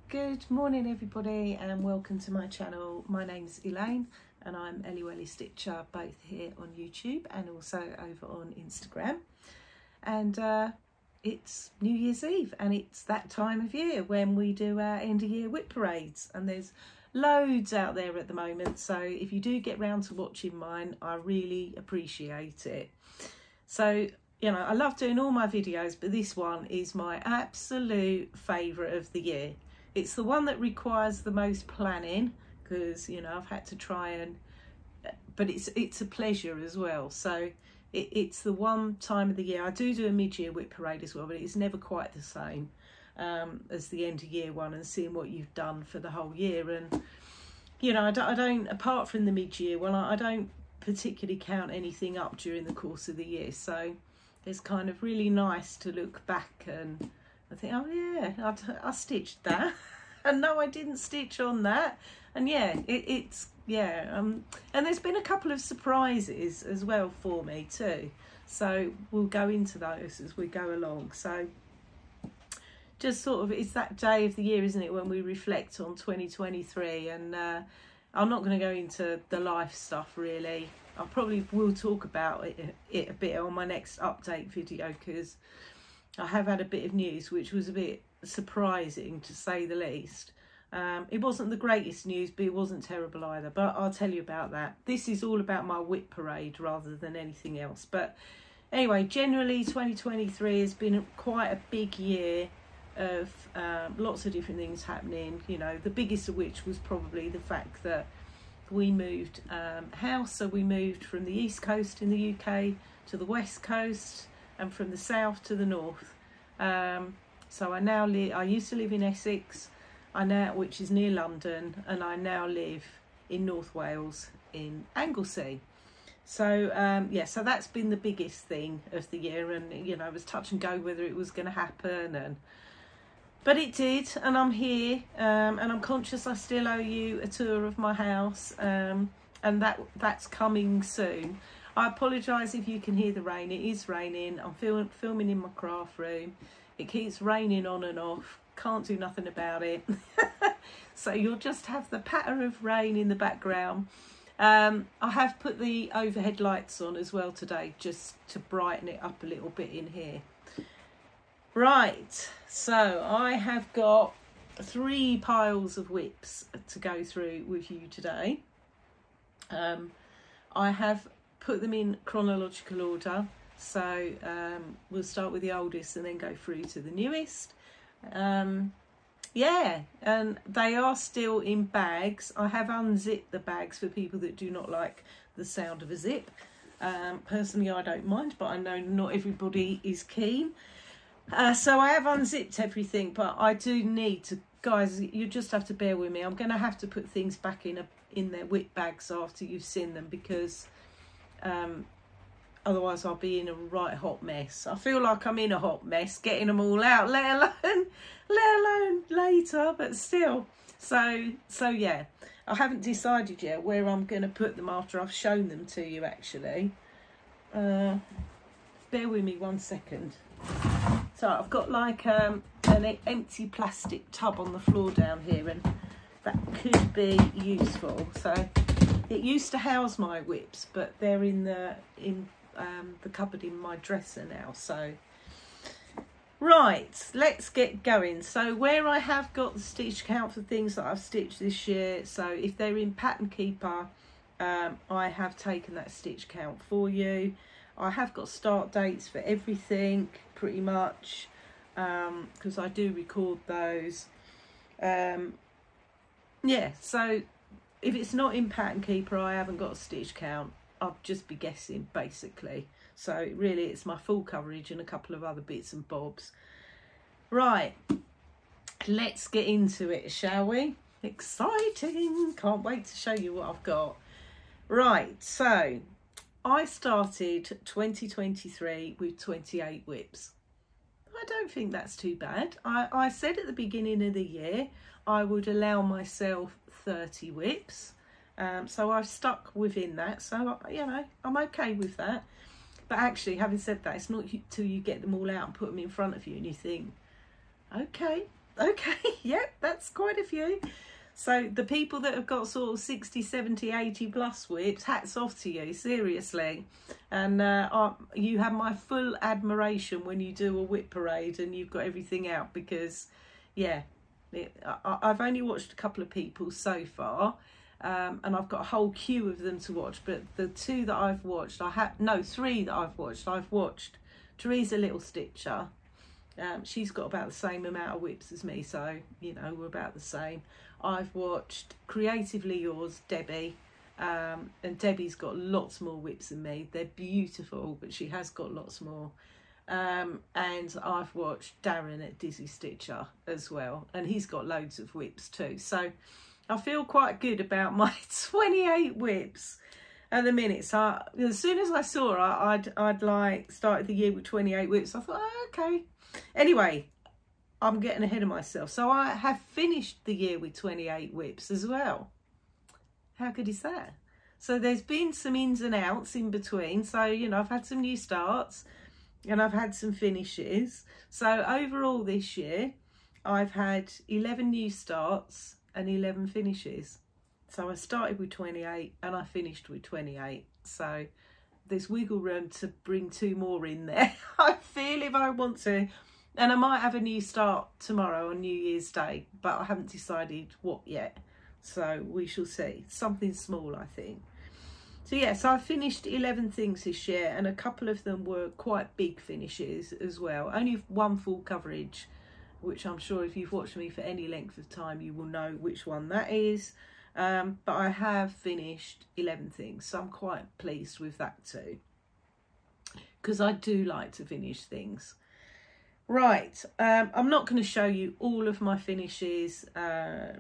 Good morning everybody and welcome to my channel. My name's Elaine and I'm Ellie Welly Stitcher, both here on YouTube and also over on Instagram. And it's New Year's Eve and it's that time of year when we do our end of year WIP parades, and there's loads out there at the moment, so if you do get round to watching mine, I really appreciate it. So you know, I love doing all my videos, but this one is my absolute favourite of the year. It's the one that requires the most planning because, you know, I've had to try and, but it's a pleasure as well. So it's the one time of the year. I do a mid-year WIP parade as well, but it's never quite the same as the end of year one, and seeing what you've done for the whole year. And, you know, I don't apart from the mid-year one, I don't particularly count anything up during the course of the year. So it's kind of really nice to look back and I think, oh yeah, I stitched that, and no, I didn't stitch on that, and yeah, and there's been a couple of surprises as well for me too, so we'll go into those as we go along. So just sort of, it's that day of the year, isn't it, when we reflect on 2023, and I'm not going to go into the life stuff really. I probably will talk about it a bit on my next update video, because I have had a bit of news which was a bit surprising to say the least. It wasn't the greatest news, but it wasn't terrible either, but I'll tell you about that. This is all about my WIP parade rather than anything else. But anyway, generally 2023 has been quite a big year of lots of different things happening, you know, the biggest of which was probably the fact that we moved house. So we moved from the east coast in the UK to the west coast, and from the south to the north. So I used to live in Essex, which is near London, and I now live in North Wales in Anglesey. So yeah, so that's been the biggest thing of the year, and you know, it was touch and go whether it was going to happen, but it did, and I'm here, and I'm conscious I still owe you a tour of my house, and that's coming soon. I apologise if you can hear the rain. It is raining. I'm filming in my craft room. It keeps raining on and off. Can't do nothing about it. So you'll just have the patter of rain in the background. I have put the overhead lights on as well today, just to brighten it up a little bit in here. Right, so I have got 3 piles of WIPs to go through with you today. I have put them in chronological order, so we'll start with the oldest and then go through to the newest. Yeah, and they are still in bags. I have unzipped the bags for people that do not like the sound of a zip. Personally, I don't mind, but I know not everybody is keen. So I have unzipped everything, but I do need to, guys, you just have to bear with me. I'm going to have to put things back in their WIP bags after you've seen them, because otherwise I'll be in a right hot mess. I feel like I'm in a hot mess getting them all out, let alone later, but still. So yeah, I haven't decided yet where I'm going to put them after I've shown them to you, actually. Bear with me 1 second. So I've got like an empty plastic tub on the floor down here, and that could be useful. So it used to house my WIPs, but they're in the cupboard in my dresser now. So right, let's get going. So where I have got the stitch count for things that I've stitched this year, so if they're in Pattern Keeper, I have taken that stitch count for you. I have got start dates for everything pretty much, because I do record those. Yeah, so if it's not in Pattern Keeper, I haven't got a stitch count. I'll just be guessing, basically. So really, it's my full coverage and a couple of other bits and bobs. Right, let's get into it, shall we? Exciting! Can't wait to show you what I've got. Right, so I started 2023 with 28 WIPs. I don't think that's too bad. I said at the beginning of the year I would allow myself 30 WIPs. So I've stuck within that. So, you know, I'm okay with that. But actually, having said that, it's not till you get them all out and put them in front of you and you think, okay, Okay, yep, that's quite a few. So the people that have got sort of 60, 70, 80 plus WIPs, hats off to you, seriously. And you have my full admiration when you do a WIP parade and you've got everything out, because, yeah, I've only watched a couple of people so far, and I've got a whole queue of them to watch. But the two that I've watched, three that I've watched Teresa Little Stitcher. She's got about the same amount of WIPs as me, so, you know, we're about the same. I've watched Creatively Yours, Debbie, and Debbie's got lots more WIPs than me. They're beautiful, but she has got lots more. And I've watched Darren at Dizzy Stitcher as well, and he's got loads of WIPs too. So I feel quite good about my 28 WIPs at the minute. So as soon as I saw her, I'd like started the year with 28 WIPs. I thought, oh, okay. Anyway, I'm getting ahead of myself. So I have finished the year with 28 WIPs as well. How good is that? So there's been some ins and outs in between. So, you know, I've had some new starts and I've had some finishes. So overall this year, I've had 11 new starts and 11 finishes. So I started with 28 and I finished with 28. So there's wiggle room to bring 2 more in there. I feel, if I want to. And I might have a new start tomorrow on New Year's Day, but I haven't decided what yet. So we shall see. Something small, I think. So yeah, so I finished 11 things this year, and a couple of them were quite big finishes as well. Only one full coverage, which I'm sure if you've watched me for any length of time, you will know which one that is. But I have finished 11 things, so I'm quite pleased with that too, because I do like to finish things. Right, I'm not going to show you all of my finishes, but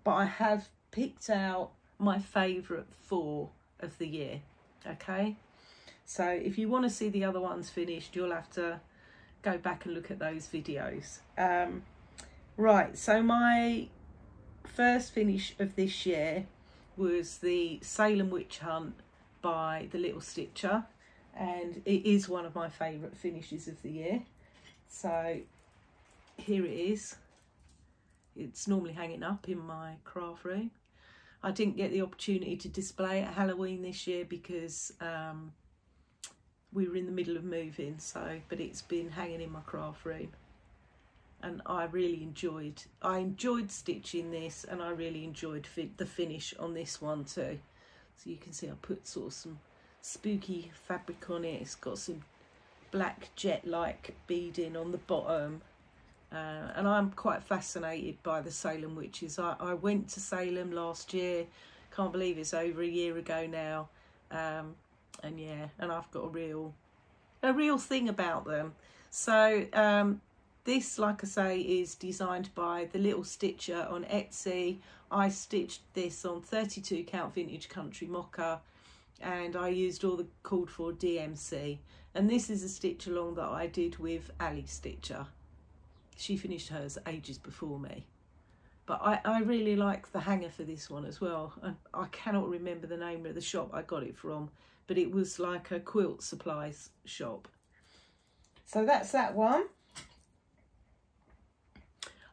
I have picked out my favourite 4 of the year, okay? So if you want to see the other ones finished, you'll have to go back and look at those videos. Right, so my first finish of this year was the Salem Witch Hunt by the Little Stitcher, and it is one of my favourite finishes of the year. So here it is. It's normally hanging up in my craft room. I didn't get the opportunity to display it at Halloween this year because we were in the middle of moving, but it's been hanging in my craft room. And I really enjoyed stitching this, and I really enjoyed the finish on this one too. So you can see I put sort of some spooky fabric on it. It's got some black jet-like beading on the bottom, and I'm quite fascinated by the Salem witches. I went to Salem last year, can't believe it's over a year ago now, and yeah, and I've got a real thing about them. So this, like I say, is designed by the Little Stitcher on Etsy. I stitched this on 32 count vintage country mocha, and I used all the called for DMC. And this is a stitch along that I did with Ali Stitcher. She finished hers ages before me. But I really like the hanger for this one as well. I cannot remember the name of the shop I got it from, but it was like a quilt supplies shop. So that's that one.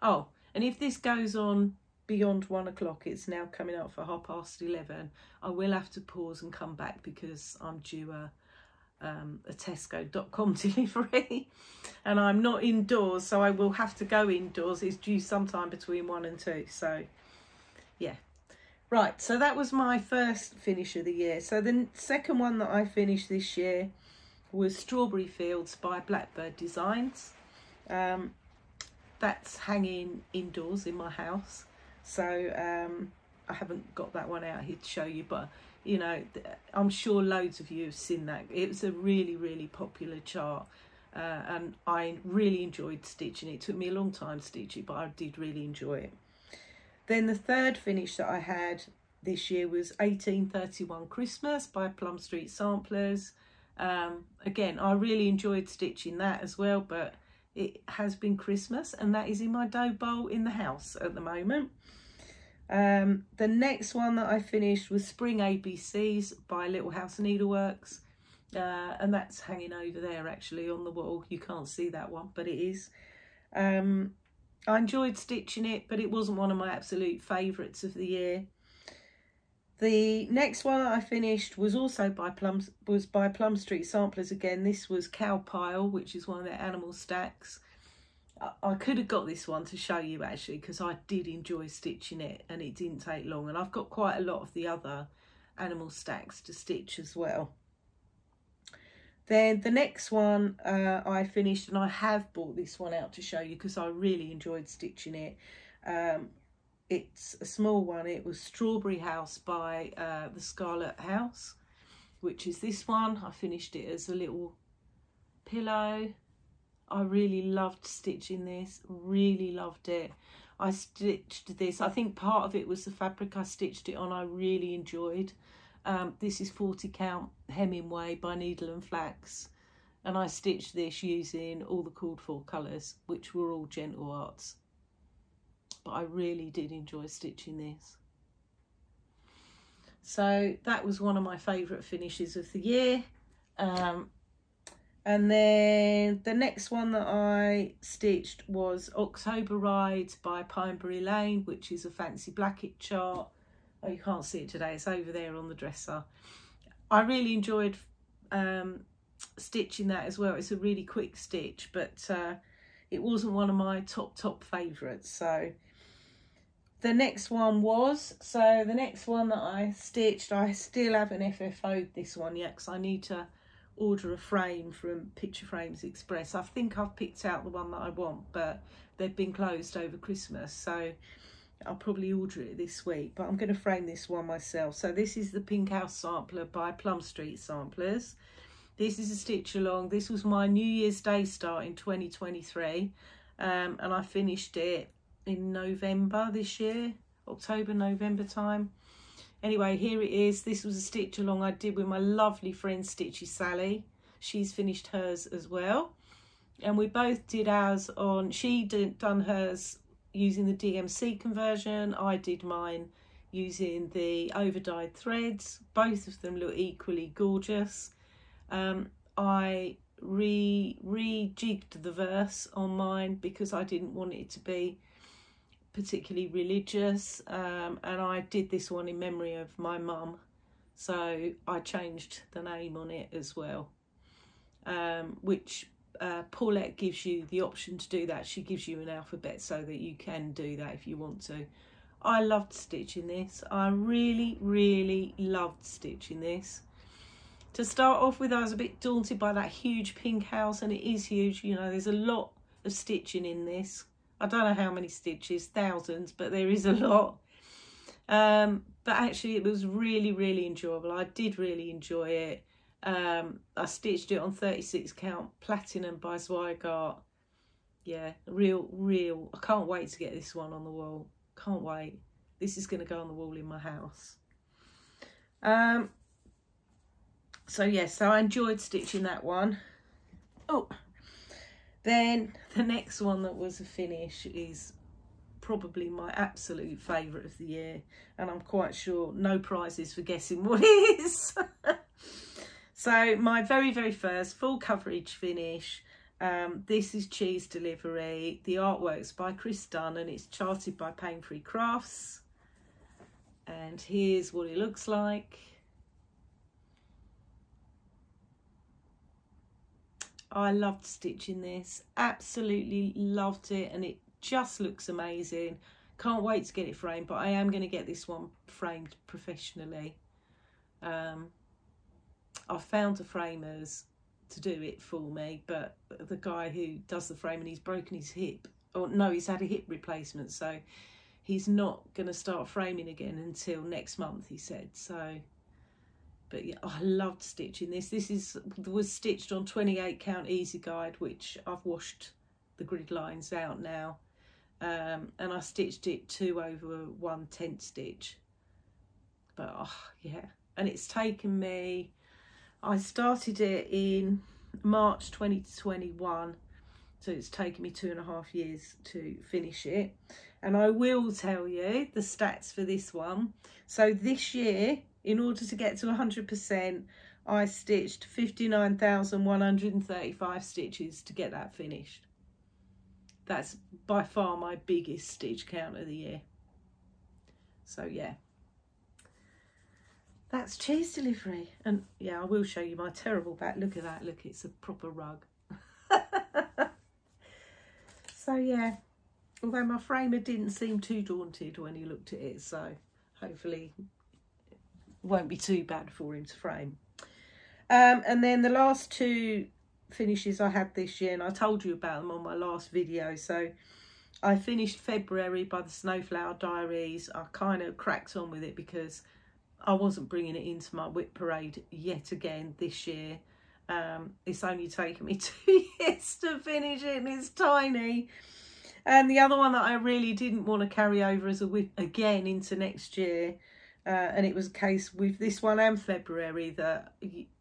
Oh, and if this goes on beyond 1 o'clock, it's now coming up for 11:30, I will have to pause and come back because I'm due a Tesco.com delivery, and I'm not indoors, so I will have to go indoors. It's due sometime between 1 and 2, so yeah. Right, so that was my first finish of the year. So the second one that I finished this year was Strawberry Fields by Blackberry Designs. That's hanging indoors in my house, so I haven't got that one out here to show you, but you know, I'm sure loads of you have seen that. It was a really, really popular chart, and I really enjoyed stitching it. It took me a long time to stitch it, but I did really enjoy it. Then the third finish that I had this year was 1831 Christmas by Plum Street Samplers. Again, I really enjoyed stitching that as well, but it has been Christmas, and that is in my dough bowl in the house at the moment. The next one that I finished was Spring ABCs by Little House Needleworks, and that's hanging over there actually on the wall. You can't see that one, but it is. I enjoyed stitching it, but it wasn't one of my absolute favourites of the year. The next one that I finished was also by Plum Street Samplers again. This was Cow Pile, which is one of their animal stacks. I could have got this one to show you actually, because I did enjoy stitching it and it didn't take long. And I've got quite a lot of the other animal stacks to stitch as well. Then the next one I finished, and I have brought this one out to show you because I really enjoyed stitching it. It's a small one. It was Strawberry House by the Scarlet House, which is this one. I finished it as a little pillow. I really loved stitching this, really loved it. I stitched this, I think part of it was the fabric I stitched it on, I really enjoyed. This is 40 count Hemingway by Needle and Flax, and I stitched this using all the called for colours, which were all Gentle Arts. But I really did enjoy stitching this. So that was one of my favourite finishes of the year. And then the next one that I stitched was October Rides by Pineberry Lane, which is a fancy Blackett chart. Oh, you can't see it today, it's over there on the dresser. I really enjoyed stitching that as well. It's a really quick stitch, but it wasn't one of my top favourites. So the next one was, the next one that I stitched, I still haven't FFO'd this one yet because I need to order a frame from Picture Frames Express. I think I've picked out the one that I want, but they've been closed over Christmas, so I'll probably order it this week, but I'm going to frame this one myself. So this is the Pink House Sampler by Plum Street Samplers. This is a stitch along. This was my New Year's Day start in 2023, and I finished it in November this year, October, November time. Anyway, here it is. This was a stitch along I did with my lovely friend Stitchy Sally. She's finished hers as well, and we both did ours on, she done hers using the DMC conversion. I did mine using the over-dyed threads. Both of them look equally gorgeous. I rejigged the verse on mine because I didn't want it to be particularly religious, and I did this one in memory of my mum, so I changed the name on it as well, which Paulette gives you the option to do that. She gives you an alphabet so that you can do that if you want to. I loved stitching this. I really loved stitching this. To start off with, I was a bit daunted by that huge pink house, and it is huge. You know, there's a lot of stitching in this. I don't know how many stitches, thousands, but there is a lot. But actually it was really enjoyable. I did really enjoy it. I stitched it on 36 count Platinum by Zweigart. Yeah, real. I can't wait to get this one on the wall. Can't wait. This is going to go on the wall in my house. So yes, so I enjoyed stitching that one. Oh, then the next one that was a finish is probably my absolute favourite of the year, and I'm quite sure no prizes for guessing what it is. So my very first full coverage finish. This is Cheese Delivery. The artwork's by Chris Dunn and it's charted by Pain Free Crafts. And here's what it looks like. I loved stitching this, absolutely loved it, and it just looks amazing. Can't wait to get it framed, but I am going to get this one framed professionally. I've found the framers to do it for me, but the guy who does the framing, he's broken his hip. Or no, he's had a hip replacement, so he's not going to start framing again until next month, he said. So, but yeah, I loved stitching this. This was stitched on 28 count Easy Guide, which I've washed the grid lines out now, and I stitched it 2/1/10 stitch. But oh yeah, and it's taken me, I started it in March 2021, so it's taken me 2.5 years to finish it. And I will tell you the stats for this one. So this year, in order to get to 100%, I stitched 59,135 stitches to get that finished. that's by far my biggest stitch count of the year. So yeah, that's cheese delivery. And yeah, I will show you my terrible back. Look at that. Look, it's a proper rug. So yeah, although my framer didn't seem too daunted when he looked at it, so hopefully it won't be too bad for him to frame. And then the last two finishes I had this year, and I told you about them on my last video. So I finished February by the Snowflower Diaries. I kind of cracked on with it because I wasn't bringing it into my WIP parade yet again this year. It's only taken me 2 years to finish it, and it's tiny. And the other one that I really didn't want to carry over as a WIP again into next year, and it was a case with this one and February that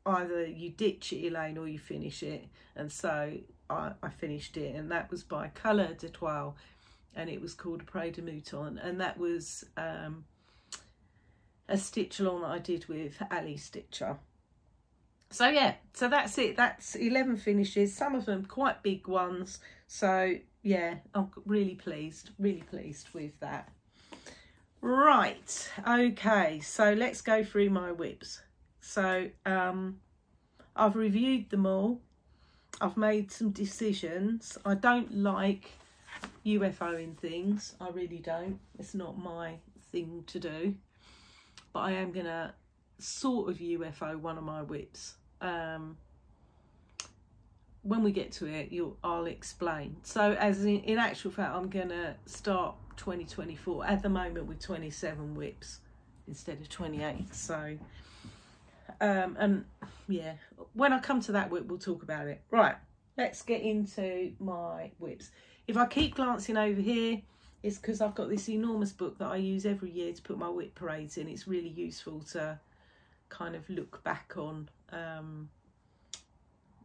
either you ditch it, Elaine, or you finish it. And so I finished it, and that was by Colour de Toile, and it was called Près de Mouton, and that was a stitch along that I did with Ali Stitcher. So yeah, so that's it. That's 11 finishes, some of them quite big ones. So yeah, I'm really pleased with that. Right, okay, so let's go through my WIPs. So I've reviewed them all. I've made some decisions. I don't like UFOing things. I really don't. It's not my thing to do. But I am going to sort of UFO one of my WIPs. When we get to it, I'll explain. So as in actual fact, I'm going to start 2024 at the moment with 27 WIPs instead of 28. So, and yeah, when I come to that WIP, we'll talk about it. Right, let's get into my WIPs. If I keep glancing over here, it's because I've got this enormous book that I use every year to put my WIP parades in. It's really useful to kind of look back on,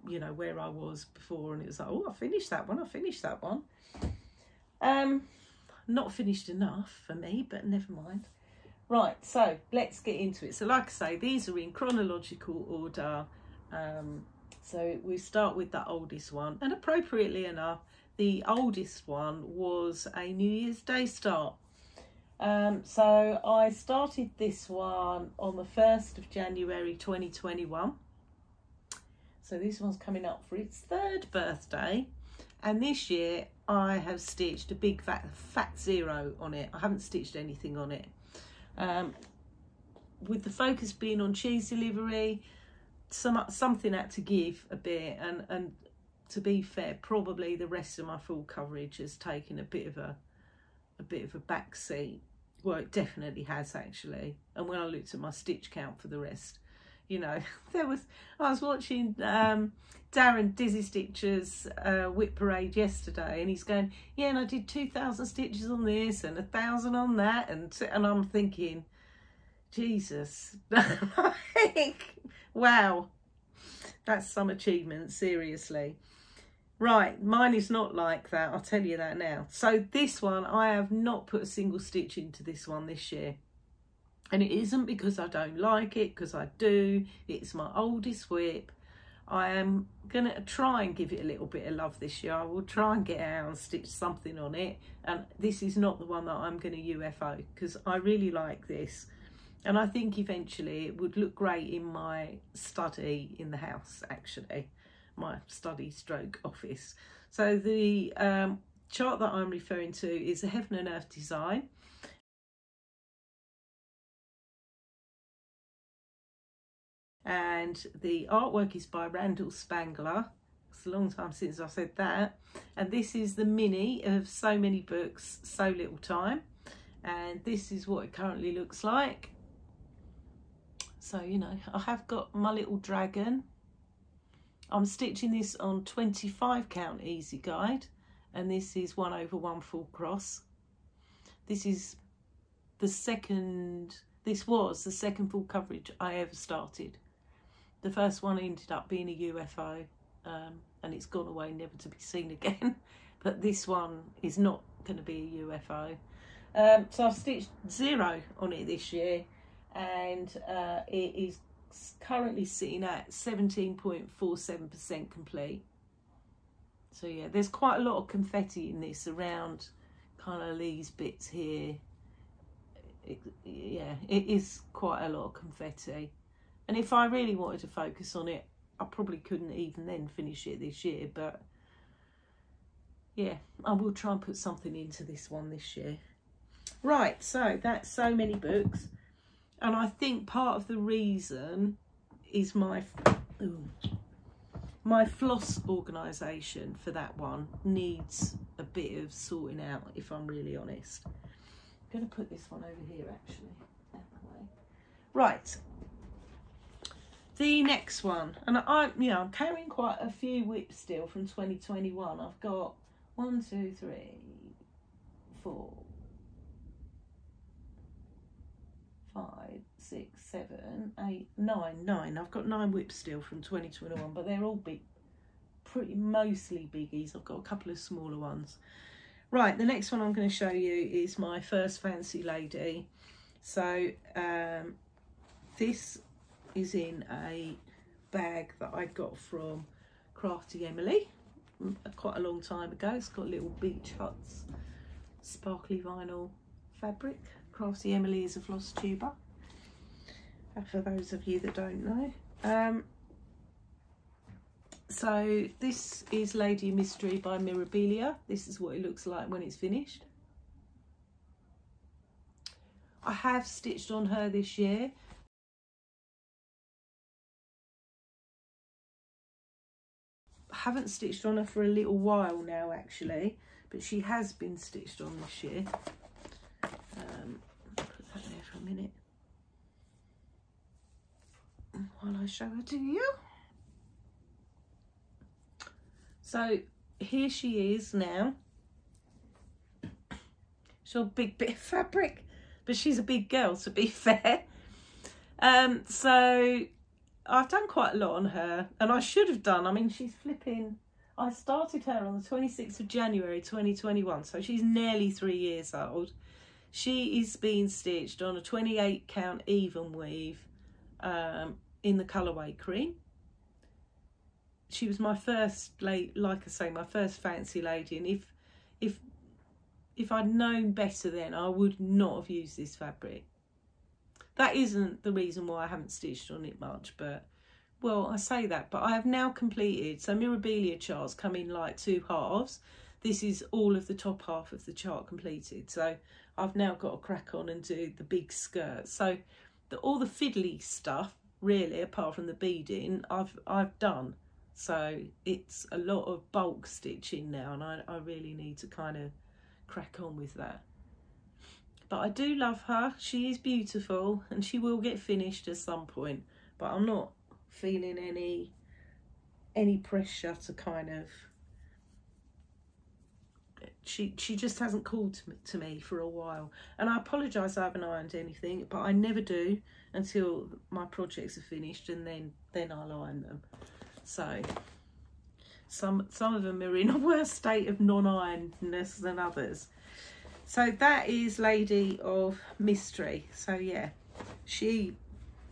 you know, where I was before, and it was like, oh, I finished that one. Not finished enough for me, but never mind. Right, so let's get into it. So like I say, these are in chronological order. So we start with the oldest one, and appropriately enough, the oldest one was a New Year's Day start. So I started this one on the 1st of January 2021. So this one's coming up for its 3rd birthday. And this year I have stitched a big fat 0 on it. I haven't stitched anything on it. With the focus being on cheese delivery, something had to give a bit. And to be fair, probably the rest of my full coverage has taken a bit of a back seat. Well, it definitely has actually. And when I looked at my stitch count for the rest, you know, I was watching Darren Dizzy Stitcher's WIP parade yesterday, and he's going, yeah, and I did 2,000 stitches on this and 1,000 on that, and I'm thinking, Jesus, like, wow, that's some achievement, seriously. Right, mine is not like that, I'll tell you that now. So this one, I have not put a single stitch into this one this year. And it isn't because I don't like it, because I do. It's my oldest WIP. I am going to try and give it a little bit of love this year. I will try and get out and stitch something on it. And this is not the one that I'm going to UFO, because I really like this. And I think eventually it would look great in my study in the house, actually. My study stroke office. So the chart that I'm referring to is a Heaven and Earth design. And the artwork is by Randall Spangler. It's a long time since I said that. And this is the mini of So Many Books, So Little Time. And this is what it currently looks like. So, you know, I have got my little dragon. I'm stitching this on 25 count easy guide. And this is 1/1 full cross. This is the second, this was the second full coverage I ever started. The first one ended up being a UFO, and it's gone away never to be seen again. But this one is not going to be a UFO. So I've stitched 0 on it this year, and it is currently sitting at 17.47% complete. So yeah, there's quite a lot of confetti in this around kind of these bits here. Yeah, it is quite a lot of confetti. And if I really wanted to focus on it, I probably couldn't even then finish it this year. But yeah, I will try and put something into this one this year. Right, so that's so many books. And I think part of the reason is my floss organisation for that one needs a bit of sorting out, if I'm really honest. I'm going to put this one over here, actually, out the way. Right. The next one, and I'm carrying quite a few WIP still from 2021. I've got 1, 2, 3, 4, 5, 6, 7, 8, 9. I've got 9 WIP still from 2021, but they're all big, mostly biggies. I've got a couple of smaller ones. Right, the next one I'm going to show you is my first fancy lady. So this is in a bag that I got from Crafty Emily quite a long time ago. It's got little beach huts, sparkly vinyl fabric. Crafty Emily is a floss tuber, for those of you that don't know. So this is Lady of Mystery by Mirabilia. This is what it looks like when it's finished. I have stitched on her this year. I haven't stitched on her for a little while now, actually, but she has been stitched on this year. Put that there for a minute while I show her to you. So here she is now. She's a big bit of fabric, but she's a big girl, to be fair. So I've done quite a lot on her, and I should have done. I mean, she's flipping. I started her on the 26th of January 2021, so she's nearly 3 years old. She is being stitched on a 28 count even weave in the colourway cream. She was my first, like I say, my first fancy lady, and if I'd known better then, I would not have used this fabric. That isn't the reason why I haven't stitched on it much, but, well, I say that, but I have now completed, so Mirabilia charts come in like 2 halves. This is all of the top half of the chart completed, so I've now got to crack on and do the big skirt. So all the fiddly stuff, really, apart from the beading, I've done. So it's a lot of bulk stitching now, and I really need to kind of crack on with that. But I do love her. She is beautiful, and she will get finished at some point. But I'm not feeling any pressure to kind of. She just hasn't called to me for a while, and I apologise I haven't ironed anything, but I never do until my projects are finished, and then I'll iron them. So some of them are in a worse state of non-ironedness than others. So that is Lady of Mystery. So yeah, she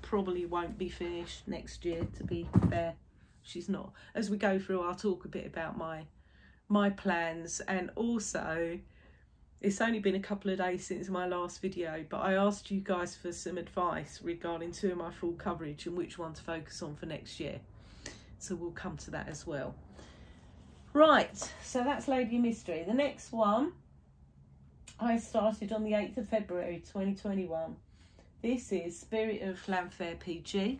probably won't be finished next year, to be fair. She's not. As we go through, I'll talk a bit about my plans, and also it's only been a couple of days since my last video, but I asked you guys for some advice regarding 2 of my full coverage and which one to focus on for next year. So we'll come to that as well. Right, so that's Lady of Mystery. The next one I started on the 8th of February 2021. This is Spirit of Flair PG.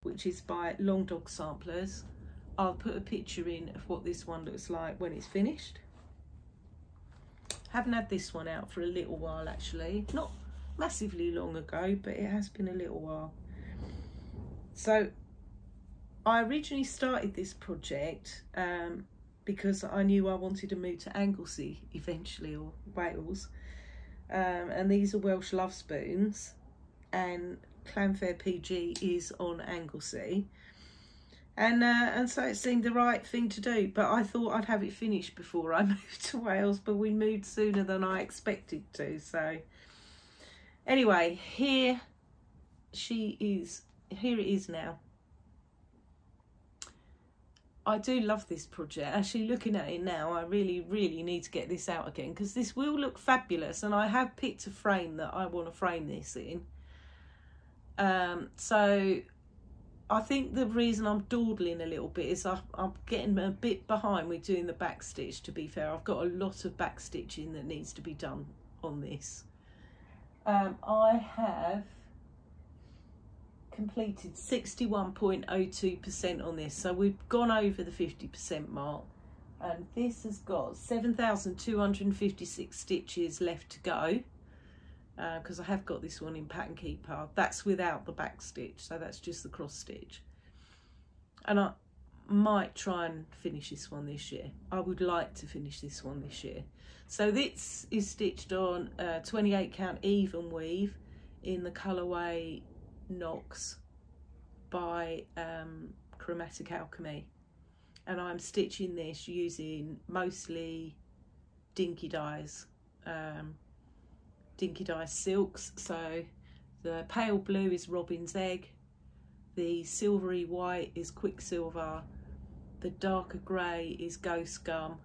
Which is by Long Dog Samplers. I'll put a picture in of what this one looks like when it's finished. Haven't had this one out for a little while, actually. Not massively long ago, but it has been a little while. So I originally started this project because I knew I wanted to move to Anglesey eventually, or Wales. And these are Welsh love spoons, and Flair PG is on Anglesey. And so it seemed the right thing to do, but I thought I'd have it finished before I moved to Wales, but we moved sooner than I expected to, so Anyway, here she is. Here it is now. I do love this project. Actually, looking at it now, I really need to get this out again, because this will look fabulous, and I have picked a frame that I want to frame this in. So I think the reason I'm dawdling a little bit is I'm getting a bit behind with doing the back stitch, to be fair. I've got a lot of back stitching that needs to be done on this. I have completed 61.02% on this, so we've gone over the 50% mark, and this has got 7,256 stitches left to go, because I have got this one in pattern keeper. That's without the back stitch, so that's just the cross stitch, and I might try and finish this one this year. I would like to finish this one this year. So this is stitched on 28 count even weave in the colourway Knox by Chromatic Alchemy, and I'm stitching this using mostly dinky dyes silks. So the pale blue is Robin's Egg, the silvery white is Quicksilver, the darker grey is Ghost Gum,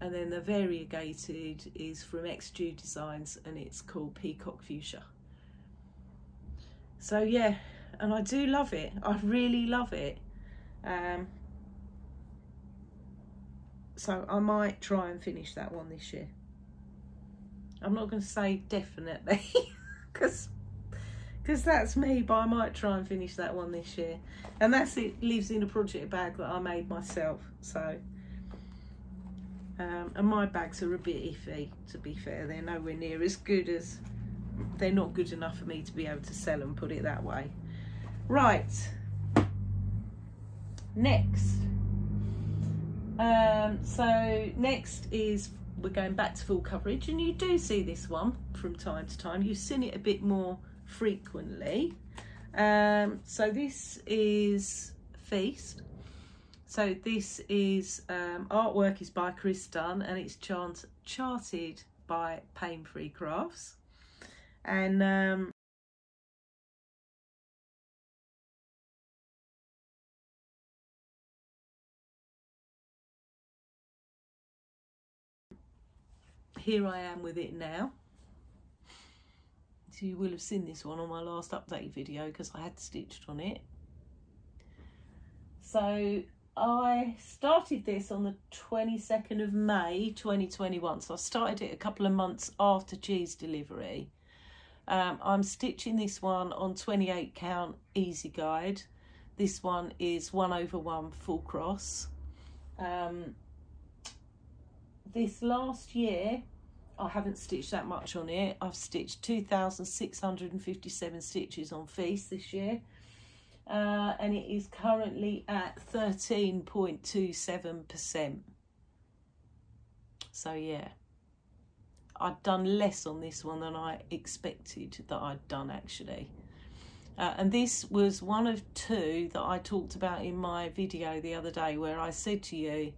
and then the variegated is from XG Designs, and it's called Peacock Fuchsia. So yeah, and I do love it. I really love it. So I might try and finish that one this year. I'm not going to say definitely, because that's me, but I might try and finish that one this year. And that's it, lives in a project bag that I made myself. So, and my bags are a bit iffy, to be fair. They're nowhere near as good as, they're not good enough for me to be able to sell them, put it that way. Right, next. So next is, we're going back to full coverage, and you do see this one from time to time. You've seen it a bit more frequently. So this is Feast. So this is artwork is by Chris Dunn, and it's charted by Pain Free Crafts. And here I am with it now. So you will have seen this one on my last update video, because I had stitched on it. So I started this on the 22nd of May 2021, so I started it a couple of months after Cheese delivery. I'm stitching this one on 28 count easy guide. This one is 1/1 full cross. This last year I haven't stitched that much on it. I've stitched 2,657 stitches on Feast this year, and it is currently at 13.27%. So yeah, I've done less on this one than I expected that I'd done, actually. And this was one of two that I talked about in my video the other day, where I said to you,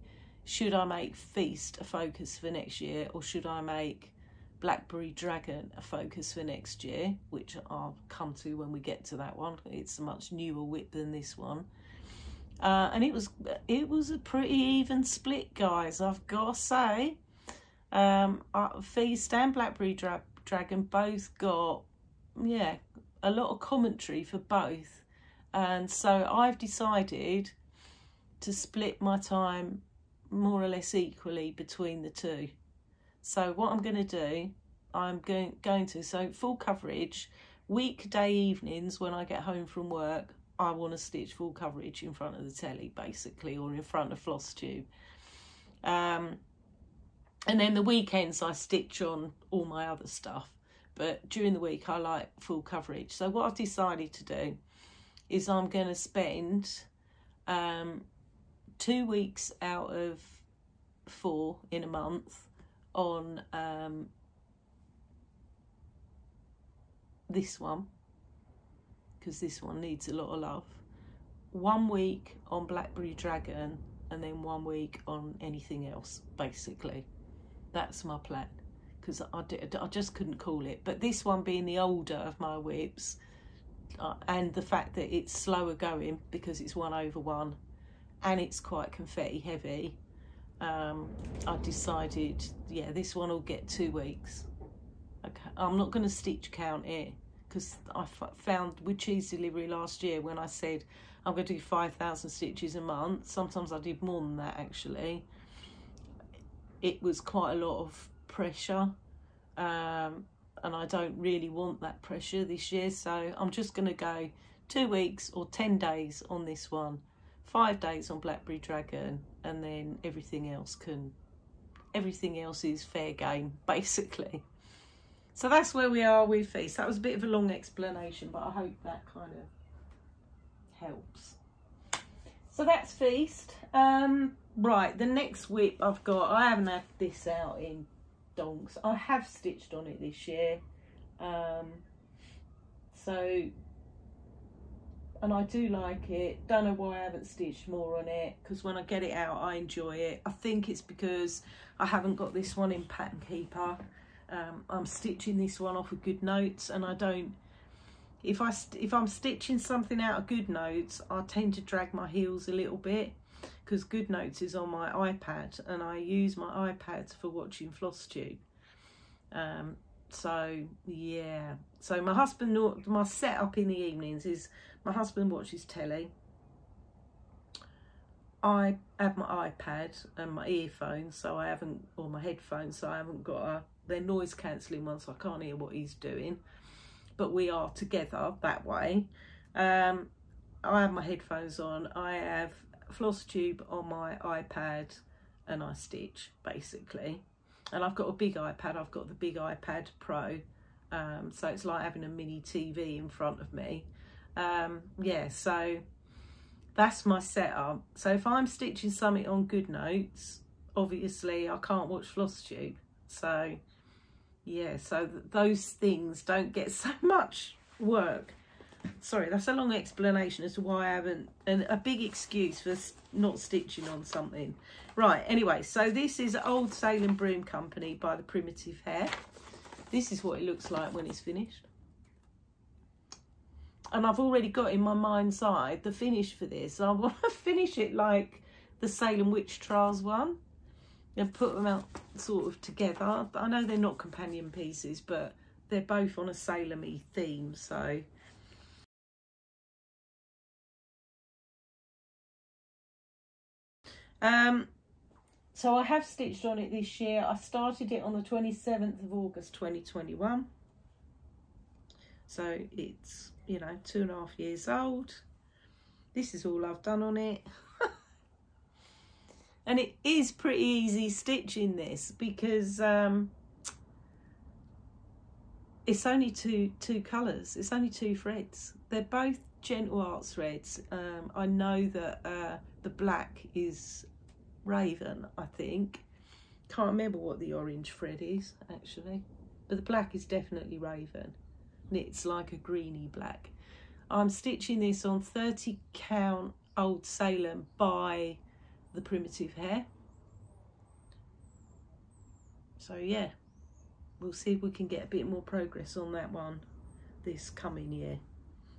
should I make Feast a focus for next year, or should I make Blackberry Dragon a focus for next year, which I'll come to when we get to that one. It's a much newer WIP than this one. And it was a pretty even split, guys, I've got to say. Feast and Blackberry Dragon both got, yeah, a lot of commentary for both, and so I've decided to split my time more or less equally between the two. So what I'm going to do, I'm going to, so full coverage, weekday evenings when I get home from work, I want to stitch full coverage in front of the telly, basically, or in front of Flosstube. And then the weekends I stitch on all my other stuff, but during the week I like full coverage. So what I've decided to do is I'm going to spend 2 weeks out of 4 in a month on this one, because this one needs a lot of love. 1 week on Blackberry Dragon, and then 1 week on anything else, basically. That's my plan, because I just couldn't call it. But this one being the older of my WIPs, and the fact that it's slower going because it's 1/1 and it's quite confetti heavy, I decided, yeah, this one will get 2 weeks. Okay, I'm not going to stitch count it, because I found with cheese delivery last year, when I said I'm going to do 5,000 stitches a month, sometimes I did more than that actually. It was quite a lot of pressure, and I don't really want that pressure this year, so I'm just going to go 2 weeks or 10 days on this one, 5 days on Blackberry Dragon, and then everything else is fair game basically. So that's where we are with Feast. That was a bit of a long explanation, but I hope that kind of helps. So that's Feast. Right, the next WIP I've got, I haven't had this out in donks. I have stitched on it this year. And I do like it. Don't know why I haven't stitched more on it, because when I get it out I enjoy it. I think it's because I haven't got this one in Pattern Keeper. I'm stitching this one off of Good Notes, and I don't, if I'm stitching something out of Good Notes, I tend to drag my heels a little bit, because Good Notes is on my iPad and I use my iPad for watching Flosstube. So yeah, so my husband, my setup in the evenings is my husband watches telly, I have my iPad and my earphones, so I haven't, or my headphones, so I haven't got they're noise cancelling ones, so I can't hear what he's doing, but we are together that way. I have my headphones on, I have Flosstube on my iPad, and I stitch basically. And I've got a big iPad, I've got the big iPad Pro, so it's like having a mini TV in front of me. Yeah, so that's my setup. So if I'm stitching something on Good Notes, obviously I can't watch Flosstube. So yeah, so those things don't get so much work. Sorry, that's a long explanation as to why I haven't, and a big excuse for not stitching on something. Right, anyway, so this is Old Salem Broom Company by the Primitive Hair. This is what it looks like when it's finished. And I've already got in my mind's eye the finish for this. I want to finish it like the Salem Witch Trials one, and put them out sort of together. I know they're not companion pieces, but they're both on a Salem-y theme, so... So I have stitched on it this year. I started it on the 27th of August 2021. So it's, you know, 2.5 years old. This is all I've done on it. And it is pretty easy stitching this, because it's only two colours. It's only 2 threads. They're both Gentle Art threads. I know that the black is Raven, I think. Can't remember what the orange thread is actually, but the black is definitely Raven, and it's like a greeny black. I'm stitching this on 30 count Old Salem by the Primitive Hair. So yeah, we'll see if we can get a bit more progress on that one this coming year,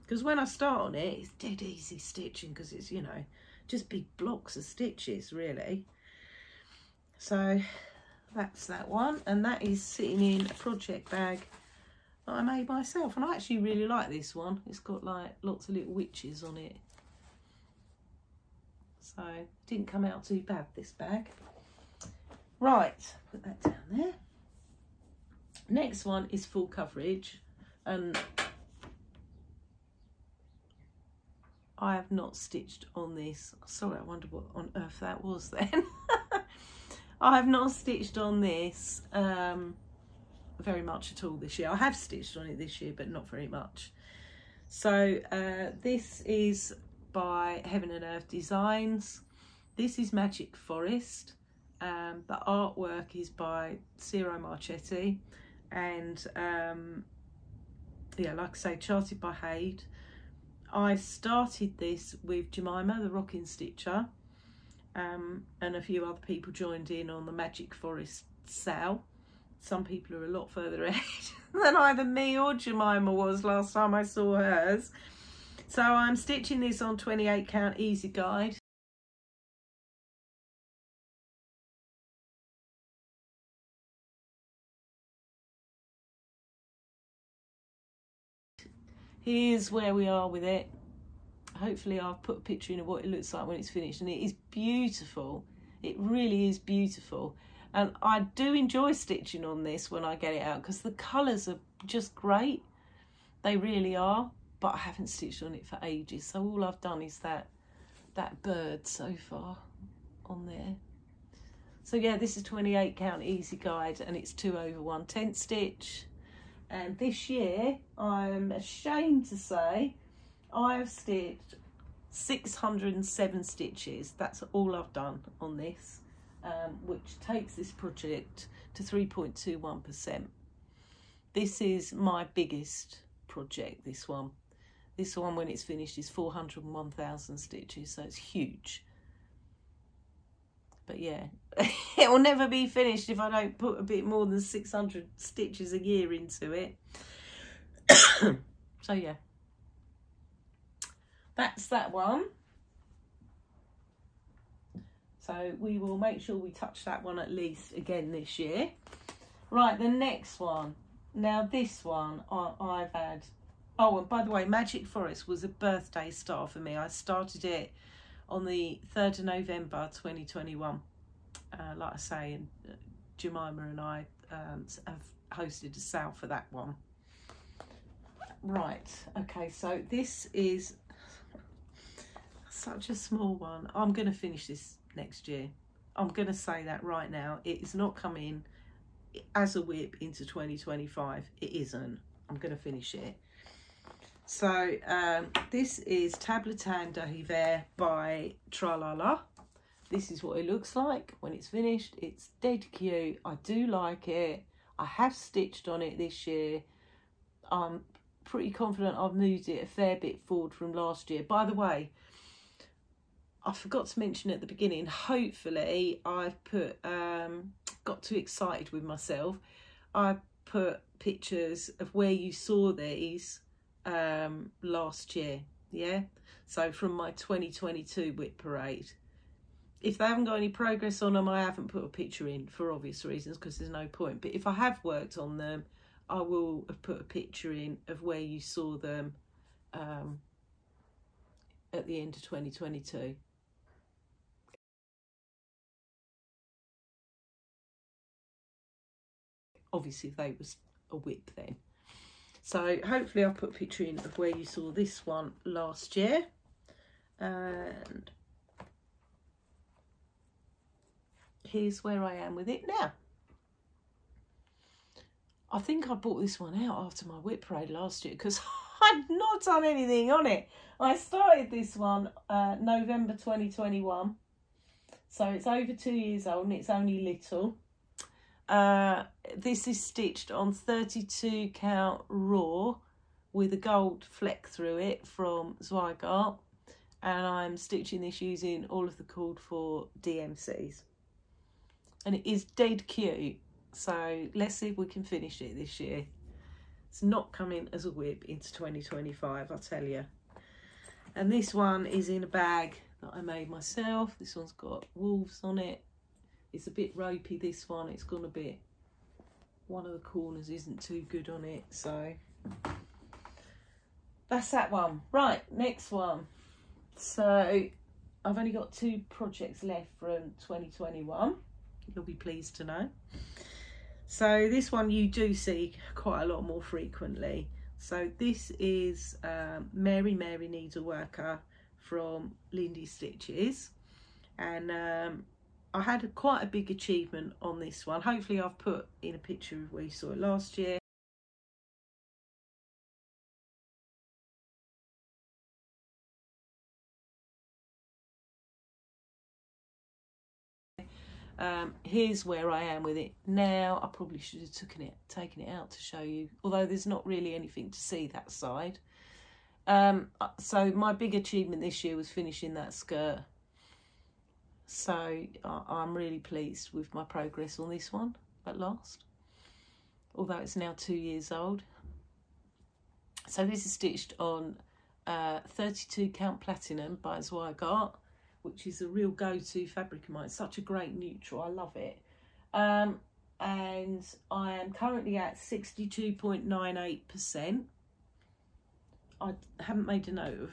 because when I start on it, it's dead easy stitching, because it's, you know, just big blocks of stitches really. So that's that one, and that is sitting in a project bag that I made myself, and I actually really like this one. It's got like lots of little witches on it, so it didn't come out too bad, this bag. Right, put that down there. Next one is full coverage, and I have not stitched on this. Sorry, I wonder what on earth that was then. I have not stitched on this very much at all this year. I have stitched on it this year, but not very much. So this is by Heaven and Earth Designs. This is Magic Forest. The artwork is by Ciro Marchetti, and yeah, like I say, charted by Haid. I started this with Jemima, the Rocking Stitcher, and a few other people joined in on the Magic Forest Sal, some people are a lot further ahead than either me or Jemima was last time I saw hers. So I'm stitching this on 28 count easy guide. Here's where we are with it. Hopefully I've put a picture in of what it looks like when it's finished, and it is beautiful. It really is beautiful. And I do enjoy stitching on this when I get it out because the colours are just great. They really are. But I haven't stitched on it for ages, so all I've done is that bird so far on there. So yeah, this is 28 count easy guide, and it's 2 over 1/10 stitch. And this year, I'm ashamed to say, I have stitched 607 stitches. That's all I've done on this, which takes this project to 3.21%. This is my biggest project, this one. This one, when it's finished, is 401,000 stitches, so it's huge. But yeah, it will never be finished if I don't put a bit more than 600 stitches a year into it. So yeah, that's that one. So we will make sure we touch that one at least again this year. Right, the next one. Now this one I've had, oh, and by the way, Magic Forest was a birthday star for me. I started it on the 3rd of November 2021. Like I say, and Jemima and I have hosted a sale for that one. Right, okay, so this is such a small one. I'm going to finish this next year. I'm going to say that right now. It is not coming as a WIP into 2025. It isn't. I'm going to finish it. So this is Tabletan de Hiver by Tralala. This is what it looks like when it's finished. It's dead cute. I do like it. I have stitched on it this year. I'm pretty confident I've moved it a fair bit forward from last year. By the way, I forgot to mention at the beginning, hopefully I've put, got too excited with myself. I put pictures of where you saw these last year, yeah? So from my 2022 WIP parade. If they haven't got any progress on them, I haven't put a picture in for obvious reasons because there's no point. But if I have worked on them, I will have put a picture in of where you saw them at the end of 2022. Obviously, they was a WIP then. So hopefully I'll put a picture in of where you saw this one last year. And here's where I am with it now. I think I bought this one out after my WIP parade last year because I'd not done anything on it. I started this one November 2021. So it's over 2 years old and it's only little. This is stitched on 32 count raw with a gold fleck through it from Zweigart, and I'm stitching this using all of the called for DMCs, and it is dead cute. So let's see if we can finish it this year. It's not coming as a WIP into 2025, I'll tell you. And this one is in a bag that I made myself. This one's got wolves on it. It's a bit ropey, this one. It's gone a bit, one of the corners isn't too good on it, so that's that one. Right, next one. So I've only got 2 projects left from 2021. You'll be pleased to know. So this one you do see quite a lot more frequently. So this is Mary Needs a Worker from Lindy Stitches, and I had quite a big achievement on this one. Hopefully I've put in a picture of where you saw it last year. Here's where I am with it now. I probably should have taken it out to show you, although there's not really anything to see that side. So my big achievement this year was finishing that skirt. So I'm really pleased with my progress on this one at last. although it's now 2 years old. So this is stitched on 32 count platinum by WIP, which is a real go-to fabric of mine. It's such a great neutral, I love it. And I am currently at 62.98%. I haven't made a note of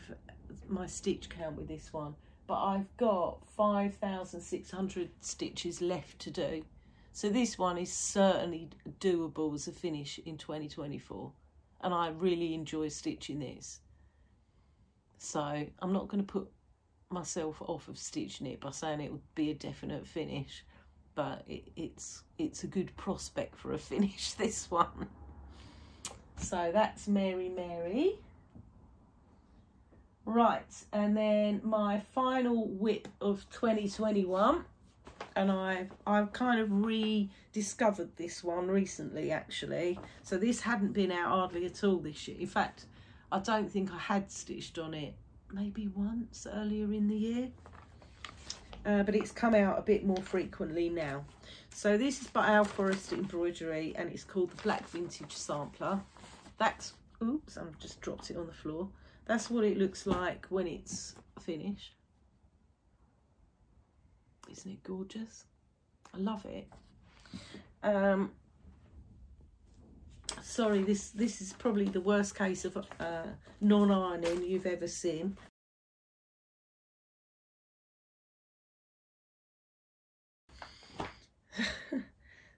my stitch count with this one, but I've got 5,600 stitches left to do. So this one is certainly doable as a finish in 2024. And I really enjoy stitching this. So I'm not going to put myself off of stitching it by saying it would be a definite finish, but it's a good prospect for a finish, this one. So that's Mary Mary. Right, and then my final WIP of 2021, and I've kind of rediscovered this one recently, actually. So this hadn't been out hardly at all this year. In fact, I don't think I had stitched on it maybe once earlier in the year, but it's come out a bit more frequently now. So this is by Al Forest Embroidery, and it's called the Black Vintage Sampler. That's, oops, I've just dropped it on the floor. That's what it looks like when it's finished. Isn't it gorgeous? I love it. Sorry, this is probably the worst case of non-ironing you've ever seen.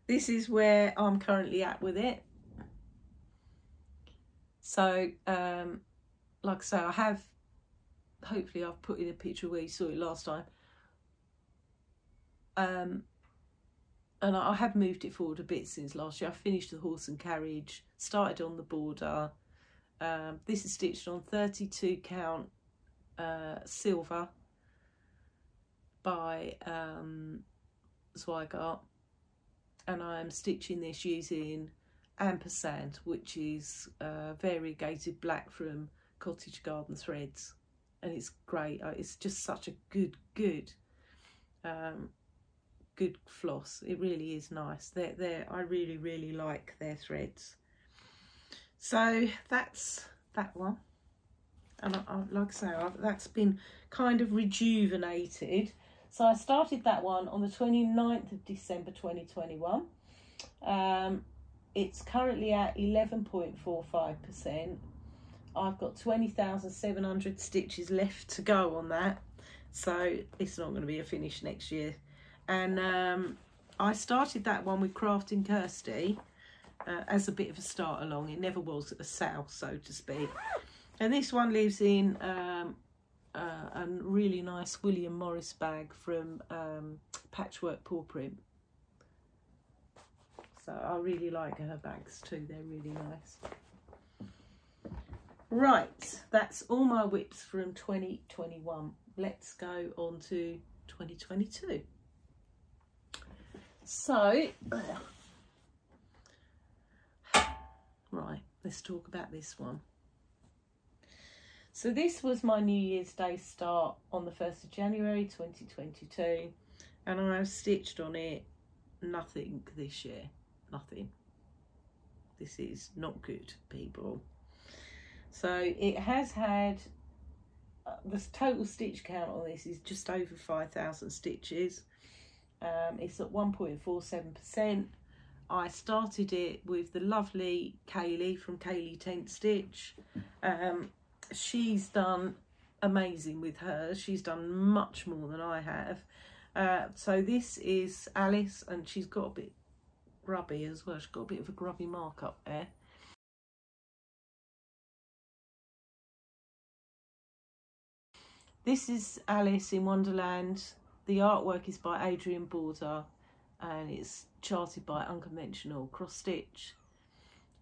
This is where I'm currently at with it. So, like I say, I have, hopefully I've put in a picture where you saw it last time. And I have moved it forward a bit since last year. I finished the horse and carriage, started on the border. This is stitched on 32 count silver by Zweigart, and I'm stitching this using ampersand, which is variegated black from Cottage Garden threads, and it's great. It's just such a good floss. It really is nice. I really like their threads. So that's that one, and I like I say, that's been kind of rejuvenated. So I started that one on the 29th of December 2021. It's currently at 11.45%. I've got 20,700 stitches left to go on that, so it's not going to be a finish next year. And I started that one with Crafting Kirsty as a bit of a start along. It never was a sale, so to speak. And this one lives in a really nice William Morris bag from Patchwork Paw Print. So I really like her bags too. They're really nice. Right, that's all my WIPs from 2021. Let's go on to 2022. So, right, let's talk about this one. So this was my New Year's Day start on the 1st of January 2022, and I've stitched on it nothing this year. Nothing. This is not good, people. So it has had, the total stitch count on this is just over 5,000 stitches. It's at 1.47%. I started it with the lovely Kaylee from Kaylee Tent Stitch. She's done amazing with hers. She's done much more than I have. So this is Alice, and she's got a bit grubby as well. She's got a bit of a grubby mark up there. This is Alice in Wonderland. The artwork is by Adrian Border, and it's charted by Unconventional Cross Stitch.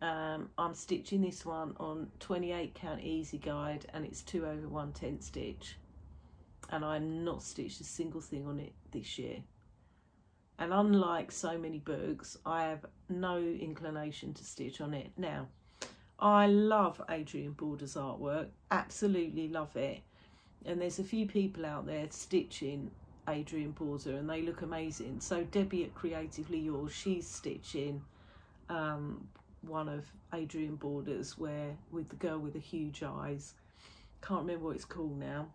I'm stitching this one on 28 count easy guide, and it's 2/110 stitch, and I'm not stitched a single thing on it this year. And unlike so many books, I have no inclination to stitch on it now. I love Adrian Border's artwork, absolutely love it, and there's a few people out there stitching Adrian Border and they look amazing. So Debbie at Creatively Yours, she's stitching one of Adrian Border's, where with the girl with the huge eyes, can't remember what it's called now.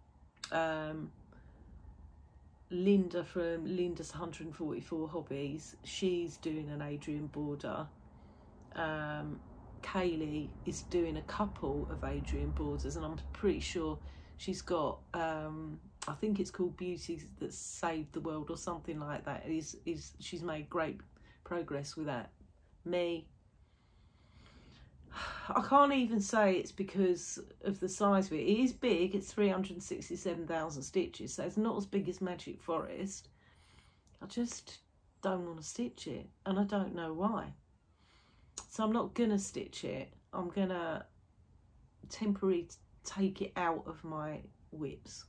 Linda from Linda's 144 Hobbies, she's doing an Adrian Border. Kaylee is doing a couple of Adrian Borders, and I'm pretty sure she's got I think it's called Beauty That Saved the World or something like that. She's made great progress with that. Me, I can't even say it's because of the size of it. It is big, it's 367,000 stitches, so it's not as big as Magic Forest. I just don't want to stitch it, and I don't know why. So I'm not going to stitch it. I'm going to temporarily take it out of my WIPs.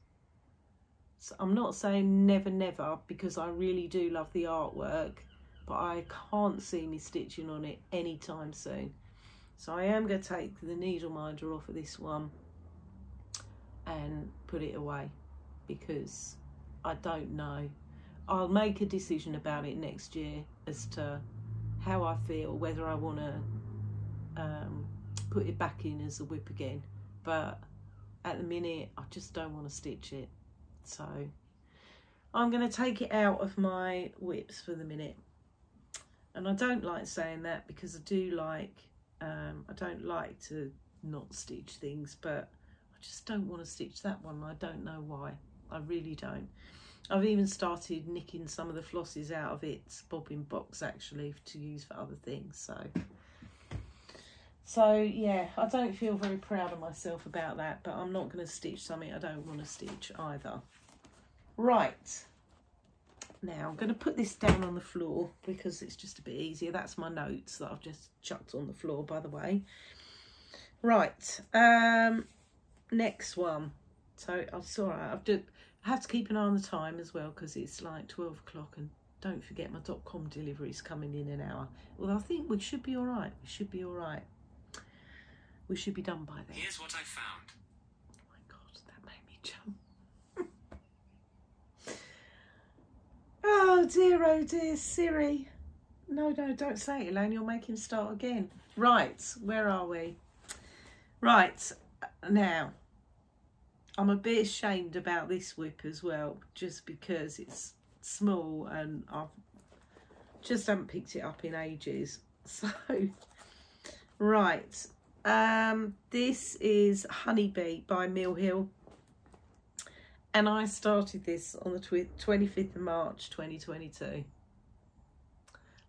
So I'm not saying never, never, because I really do love the artwork, but I can't see me stitching on it anytime soon. So I am going to take the needle minder off of this one and put it away, because I don't know. I'll make a decision about it next year as to how I feel, whether I want to put it back in as a WIP again. But at the minute, I just don't want to stitch it. So I'm going to take it out of my WIPs for the minute. And I don't like saying that, because I do like, I don't like to not stitch things, but I just don't want to stitch that one. I don't know why. I really don't. I've even started nicking some of the flosses out of its bobbin box, actually, to use for other things. So yeah, I don't feel very proud of myself about that, but I'm not going to stitch something I don't want to stitch either. Right, now I'm going to put this down on the floor because it's just a bit easier. That's my notes that I've just chucked on the floor, by the way. Right, next one. So I'm sorry, I have to keep an eye on the time as well, because it's like 12 o'clock, and don't forget my .com delivery is coming in an hour. Well, I think we should be all right. We should be all right. We should be done by then. Here's what I found. Oh my God, that made me jump. Oh dear, Siri. No, don't say it, Elaine. You'll make him start again. Right, where are we? Right, now, I'm a bit ashamed about this WIP as well, just because it's small and I just haven't picked it up in ages. So, right, this is Honeybee by Mill Hill. And I started this on the 25th of March 2022.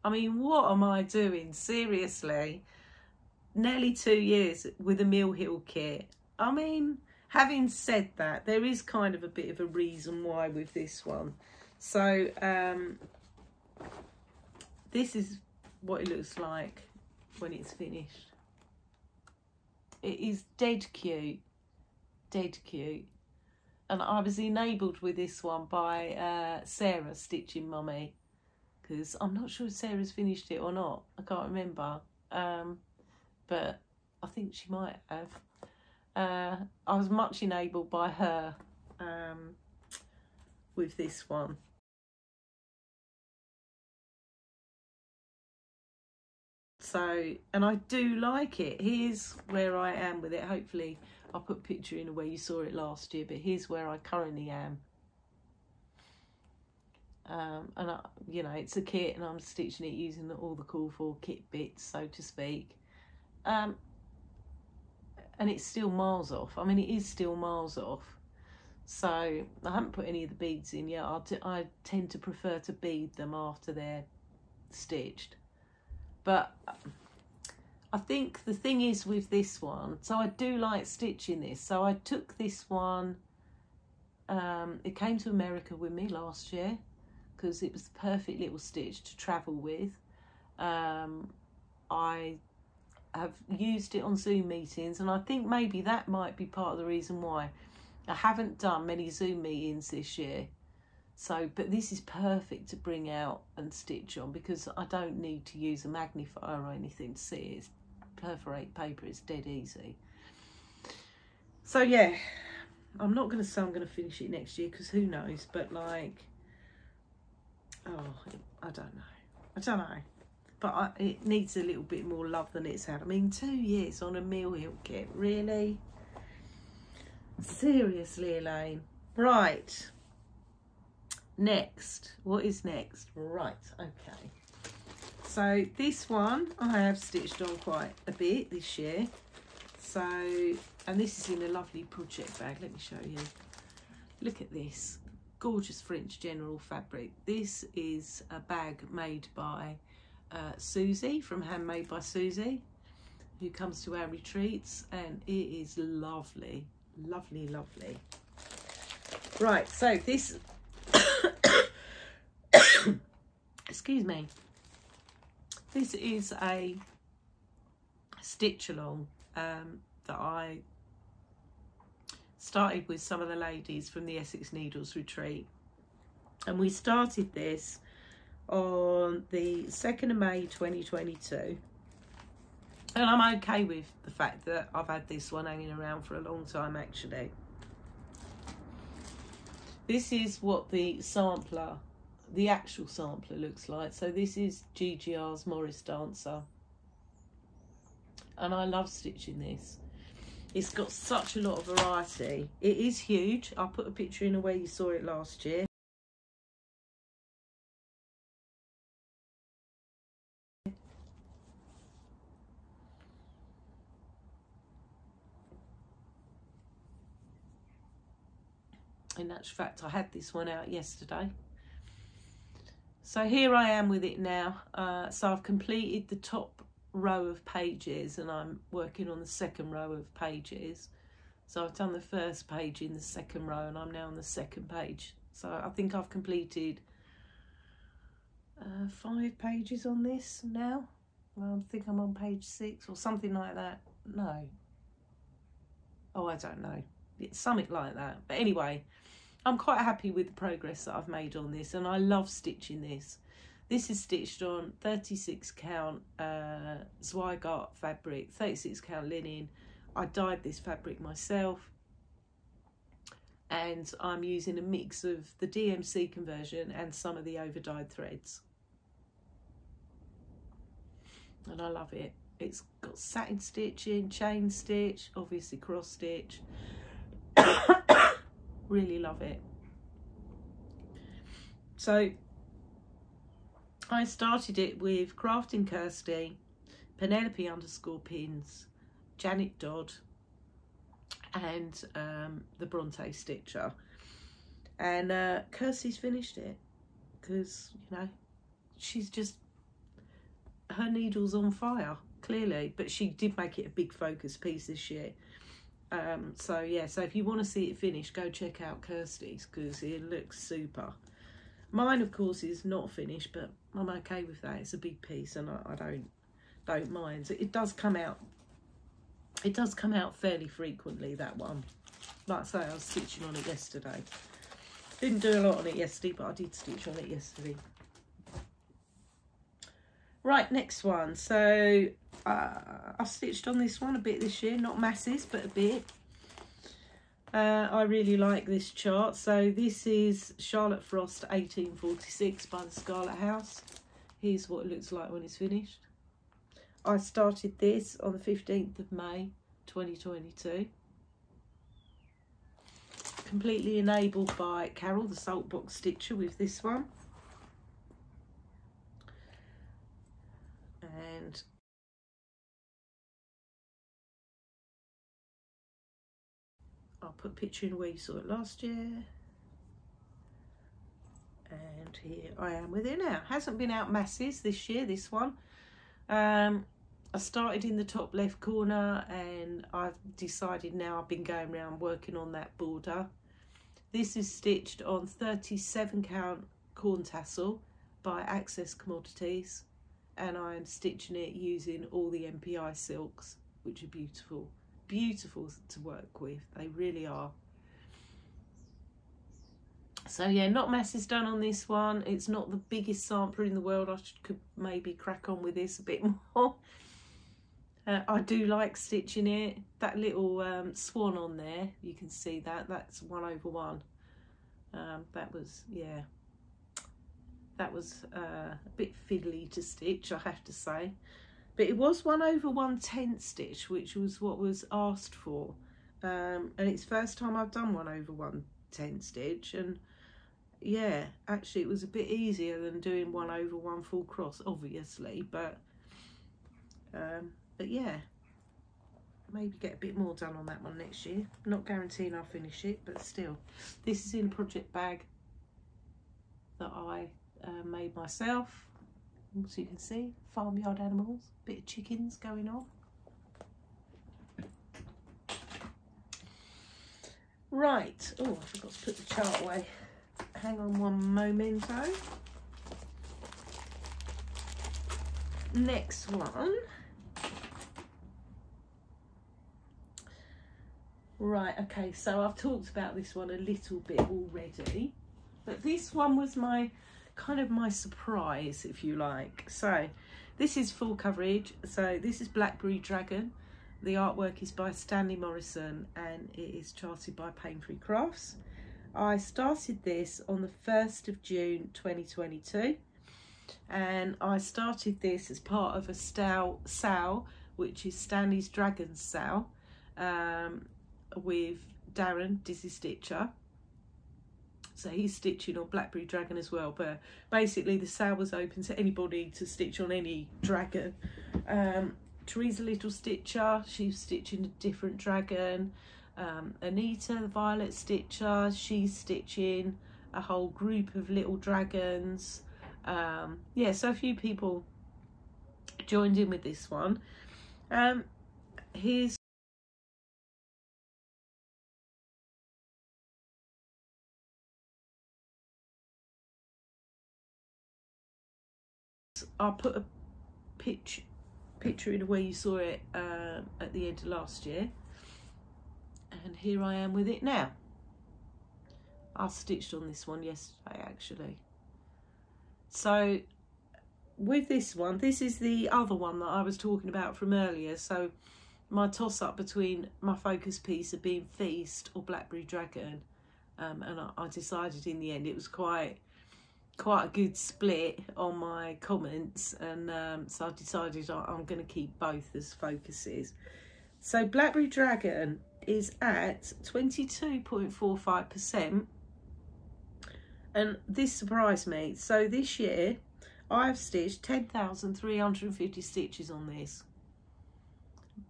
I mean, what am I doing? Seriously, nearly 2 years with a Mill Hill kit. I mean, having said that, there is kind of a bit of a reason why with this one. So, this is what it looks like when it's finished. It is dead cute. Dead cute. And I was enabled with this one by Sarah, Stitching Mummy, because I'm not sure if Sarah's finished it or not. I can't remember, but I think she might have. I was much enabled by her with this one. So, and I do like it. Here's where I am with it. Hopefully I'll put a picture in where you saw it last year, but here's where I currently am. And you know, it's a kit, and I'm stitching it using all the Call For kit bits, so to speak. And it's still miles off. I mean, it is still miles off. So I haven't put any of the beads in yet. I tend to prefer to bead them after they're stitched. But I think the thing is with this one, so I do like stitching this. So I took this one, it came to America with me last year because it was the perfect little stitch to travel with. I have used it on Zoom meetings, and I think maybe that might be part of the reason why I haven't done many Zoom meetings this year. So, but this is perfect to bring out and stitch on because I don't need to use a magnifier or anything to see it. It's perforate paper, it's dead easy. So yeah, I'm not going to say I'm going to finish it next year because who knows, but like, oh, I don't know. but it needs a little bit more love than it's had. I mean, 2 years on a Mill Hill kit, really? Seriously, Elaine. Right. Next. What is next? Right, okay. So this one I have stitched on quite a bit this year. So, and this is in a lovely project bag. Let me show you. Look at this. Gorgeous French General fabric. This is a bag made by Susie from Handmade by Susie, who comes to our retreats, and it is lovely, lovely, lovely. Right, so this excuse me, this is a stitch along that I started with some of the ladies from the Essex Needles retreat, and we started this on the 2nd of May 2022, and I'm okay with the fact that I've had this one hanging around for a long time. Actually, this is what the sampler, the actual sampler, looks like. So this is GGR's Morris Dancer, and I love stitching this. It's got such a lot of variety. It is huge. I'll put a picture in of where you saw it last year. In actual fact, I had this one out yesterday. So here I am with it now. So I've completed the top row of pages, and I'm working on the 2nd row of pages. So I've done the 1st page in the 2nd row, and I'm now on the 2nd page. So I think I've completed 5 pages on this now. Well, I think I'm on page 6 or something like that. No. Oh, I don't know. It's something like that. But anyway, I'm quite happy with the progress that I've made on this, and I love stitching this. This is stitched on 36 count Zweigart fabric, 36 count linen. I dyed this fabric myself, and I'm using a mix of the DMC conversion and some of the over dyed threads, and I love it. It's got satin stitching, chain stitch, obviously cross stitch. Really love it. So I started it with Crafting Kirsty, Penelope _pins, Janet Dodd, and the Bronte Stitcher. And Kirsty's finished it because, you know, she's just, her needle's on fire, clearly. But she did make it a big focus piece this year. So yeah, so if you want to see it finished, go check out Kirsty's because it looks super. Mine, of course, is not finished, but I'm okay with that. It's a big piece, and I don't mind. So it does come out. It does come out fairly frequently, that one. Like I say, I was stitching on it yesterday. Didn't do a lot on it yesterday, but I did stitch on it yesterday. Right, next one. So I've stitched on this one a bit this year, not masses, but a bit. I really like this chart. So this is Charlotte Frost 1846 by the Scarlet House. Here's what it looks like when it's finished. I started this on the 15th of May 2022. Completely enabled by Carol, the Saltbox Stitcher, with this one. And I'll put a picture in where you saw it last year. And here I am with it now. Hasn't been out masses this year, this one. I started in the top left corner, and I've decided now I've been going around working on that border. This is stitched on 37 count corn tassel by Access Commodities, and I'm stitching it using all the MPI silks, which are beautiful. Beautiful to work with, they really are. So yeah, not masses done on this one. It's not the biggest sampler in the world. I could maybe crack on with this a bit more. I do like stitching it. That little swan on there, you can see that, that's 1/1. That was, yeah, That was a bit fiddly to stitch, I have to say. But it was 1/110 stitch, which was what was asked for. And it's first time I've done 1/110 stitch. And yeah, actually it was a bit easier than doing 1/1 full cross, obviously. But yeah, maybe get a bit more done on that one next year. Not guaranteeing I'll finish it, but still. This is in a project bag that I made myself. As you can see, farmyard animals, bit of chickens going on. Right, oh, I forgot to put the chart away. Hang on one momento. Next one. Right, okay, so I've talked about this one a little bit already, but this one was my my surprise, if you like. So this is full coverage. So this is Blackberry Dragon. The artwork is by Stanley Morrison and it is charted by Pain Free Crafts. I started this on the 1st of June 2022, and I started this as part of a Sal, which is Stanley's Dragon Sal, with Darren Dizzy Stitcher. So he's stitching on Blackberry Dragon as well, but basically the sale was open to anybody to stitch on any dragon. Teresa Little Stitcher, she's stitching a different dragon. Anita the Violet Stitcher, she's stitching a whole group of little dragons. Yeah, so a few people joined in with this one. Here's I'll put a picture in where you saw it at the end of last year, and here I am with it now. I stitched on this one yesterday actually. So with this one, this is the other one that I was talking about from earlier. So my toss up between my focus piece of being Feast or Blackberry Dragon, and I decided in the end it was quite a good split on my comments, and so I decided I'm going to keep both as focuses. So Blackberry Dragon is at 22.45%, and this surprised me. So this year I've stitched 10,350 stitches on this,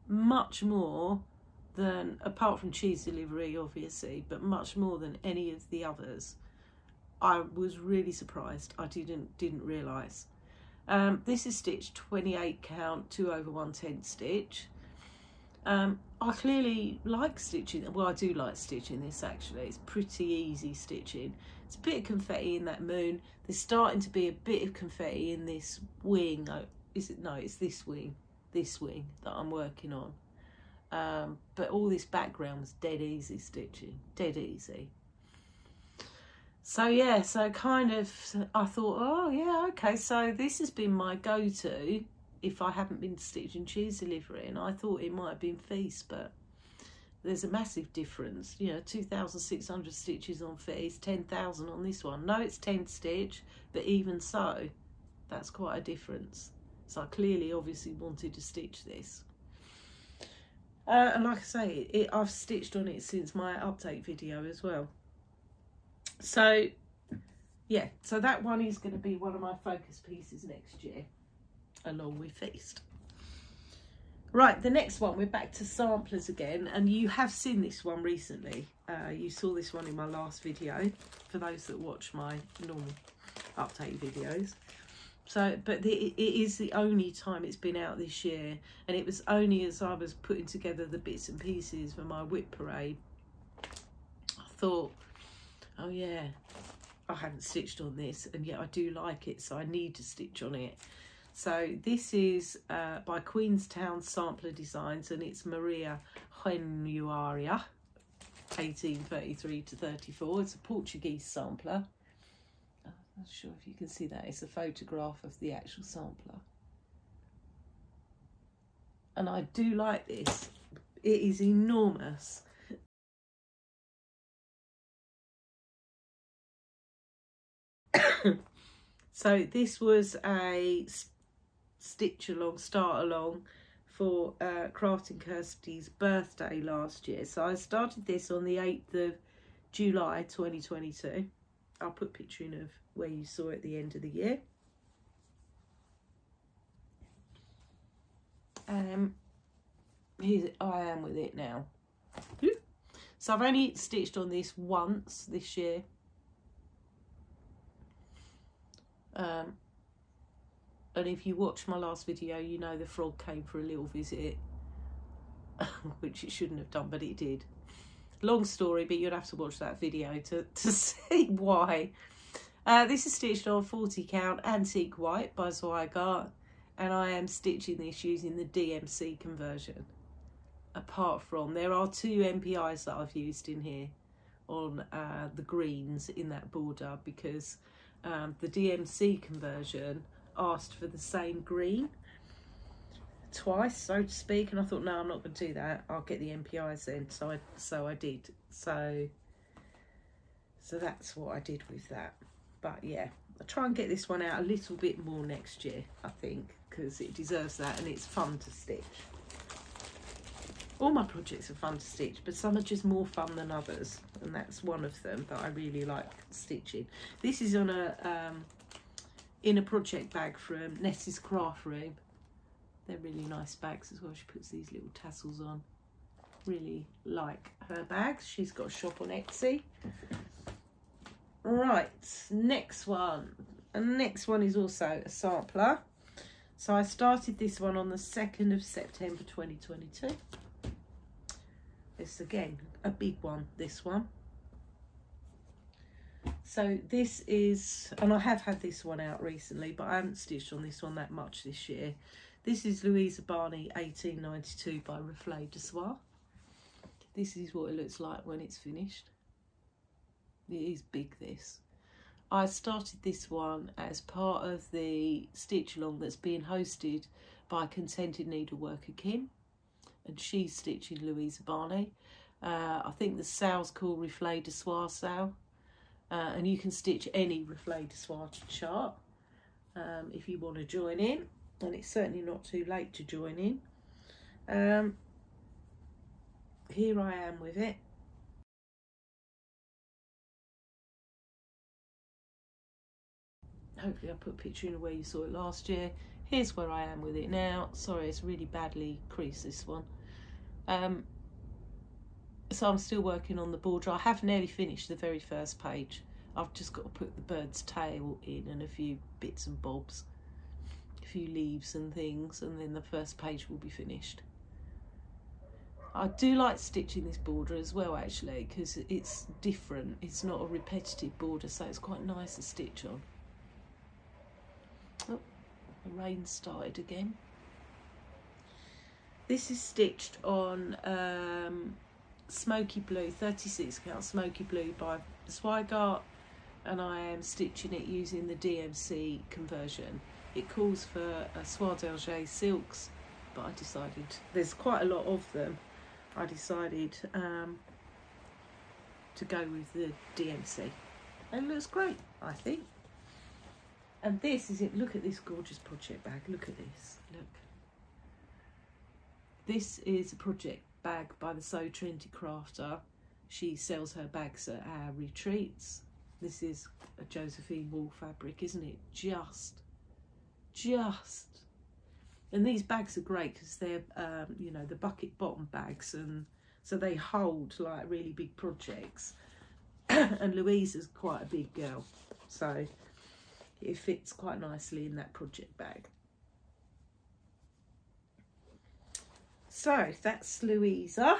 much more than, apart from cheese delivery obviously, but much more than any of the others. I was really surprised. I didn't realise. This is stitched 28 count 2/110 stitch. I clearly like stitching. Well, I do like stitching this actually. It's pretty easy stitching. It's a bit of confetti in that moon. There's starting to be a bit of confetti in this wing. Oh, is it? No, it's this wing. This wing that I'm working on. But all this background was dead easy stitching. Dead easy. So yeah, so kind of, I thought, oh yeah, okay, so this has been my go-to if I haven't been stitching cheese delivery, and I thought it might have been Feast, but there's a massive difference. You know, 2,600 stitches on Feast, 10,000 on this one. No, it's 10 stitch, but even so, that's quite a difference. So I clearly obviously wanted to stitch this. And like I say, I've stitched on it since my update video as well. So yeah, so that one is going to be one of my focus pieces next year, along with Feast. Right, the next one, we're back to samplers again, and you have seen this one recently. You saw this one in my last video, for those that watch my normal update videos. So, but it is the only time it's been out this year, and it was only as I was putting together the bits and pieces for my WIP parade, I thought, oh yeah, I haven't stitched on this, and yet I do like it, so I need to stitch on it. So this is by Queenstown Sampler Designs, and it's Maria Januaria, 1833 to 34. It's a Portuguese sampler. I'm not sure if you can see that. It's a photograph of the actual sampler. And I do like this. It is enormous. So this was a stitch along, start along for Crafting Kirsty's birthday last year. So I started this on the 8th of July 2022. I'll put a picture in of where you saw it at the end of the year. Here I am with it now. So I've only stitched on this once this year. And if you watched my last video, you know the frog came for a little visit, which it shouldn't have done, but it did. Long story, but you'd have to watch that video to see why. This is stitched on 40 count antique white by Zweigart, and I am stitching this using the DMC conversion. Apart from, there are 2 MPIs that I've used in here on the greens in that border, because the DMC conversion asked for the same green twice, so to speak, and I thought, no, I'm not going to do that. I'll get the MPIs then. So I did. So that's what I did with that. But yeah, I'll try and get this one out a little bit more next year, I think, because it deserves that, and it's fun to stitch. All my projects are fun to stitch, but some are just more fun than others, and that's one of them that I really like stitching. This is on a in a project bag from Ness's Craft Room. They're really nice bags as well. She puts these little tassels on. Really like her bags. She's got a shop on Etsy. Right, next one. And the next one is also a sampler. So I started this one on the 2nd of September 2022. It's again a big one, this one. So this is, and I have had this one out recently, but I haven't stitched on this one that much this year. This is Louisa Barney 1892 by Reflet de Soie. This is what it looks like when it's finished. It is big, this. I started this one as part of the stitch along that's being hosted by Contented Needleworker Kim, and she's stitching Louisa Barney. I think the sal's called Reflet de Soie sal, and you can stitch any Reflet de Soie chart if you want to join in, and it's certainly not too late to join in. Here I am with it. Hopefully I'll put a picture in of where you saw it last year. Here's where I am with it now. Sorry, it's really badly creased, this one. So I'm still working on the border. I have nearly finished the very first page. I've just got to put the bird's tail in and a few bits and bobs, a few leaves and things, and then the first page will be finished. I do like stitching this border as well, actually, because it's different. It's not a repetitive border, so it's quite nice to stitch on. Oh, the rain started again. This is stitched on Smoky Blue, 36 count Smoky Blue by Zweigart, and I am stitching it using the DMC conversion. It calls for Soie d'Alger silks, but I decided, there's quite a lot of them, I decided to go with the DMC. And it looks great, I think. And this is it. Look at this gorgeous project bag. Look at this. Look. This is a project bag by the So Trendy Crafter. She sells her bags at our retreats. This is a Josephine wool fabric, isn't it? Just. And these bags are great because they're, you know, the bucket bottom bags, and so they hold like really big projects. And Louisa's quite a big girl, so it fits quite nicely in that project bag. So that's Louisa.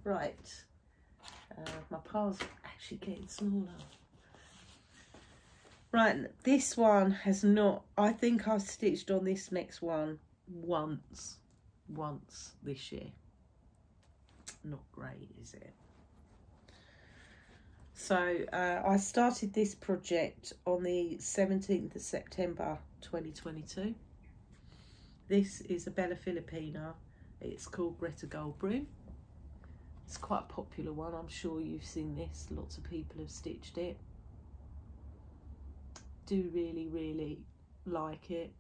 Right, my pile's actually getting smaller. Right, this one has not, I think I've stitched on this next one once this year. Not great, is it? So I started this project on the 17th of September 2022. This is a Bella Filipina. It's called Greta Goldbroom. It's quite a popular one. I'm sure you've seen this. Lots of people have stitched it. do really like it.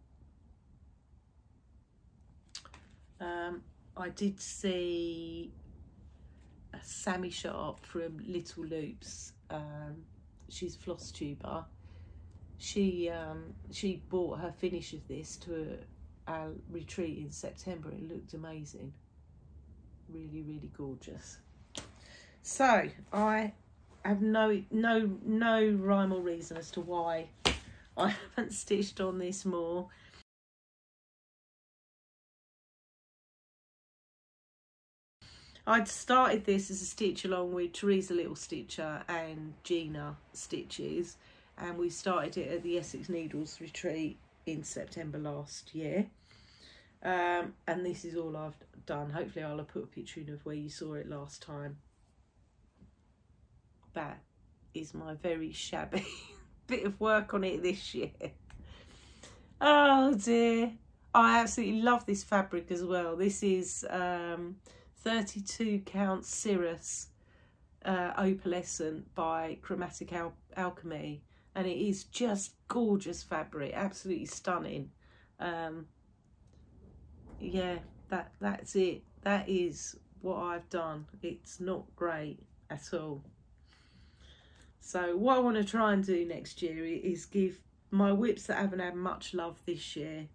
I did see a Sammy Sharp from Little Loops. She's a Flosstuber. She bought her finish of this to our retreat in September. It looked amazing, really gorgeous. So I have no rhyme or reason as to why I haven't stitched on this more. I'd started this as a stitch along with Teresa Little Stitcher and Gina Stitches, and we started it at the Essex Needles retreat in September last year. And this is all I've done. Hopefully I'll have put a picture in of where you saw it last time. That is my very shabby bit of work on it this year. Oh dear. I absolutely love this fabric as well. This is 32 count Cirrus opalescent by Chromatic Alchemy, and it is just gorgeous fabric, absolutely stunning. Yeah, that's it. That is what I've done. It's not great at all. So what I want to try and do next year is give my WIPs that haven't had much love this year,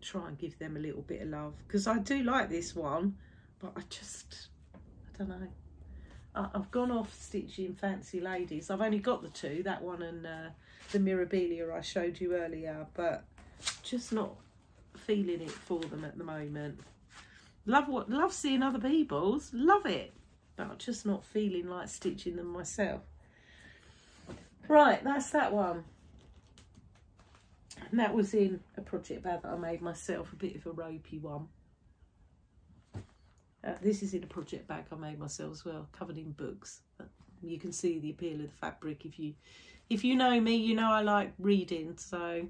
try and give them a little bit of love, because I do like this one, but I don't know. I've gone off stitching Fancy Ladies. I've only got the two, that one and the Mirabilia I showed you earlier, but just not feeling it for them at the moment. Love seeing other people's, love it, but I'm just not feeling like stitching them myself. Right, that's that one. And that was in a project bag that I made myself, a bit of a ropey one. This is in a project bag I made myself as well, covered in books. You can see the appeal of the fabric. If you know me, you know I like reading. So,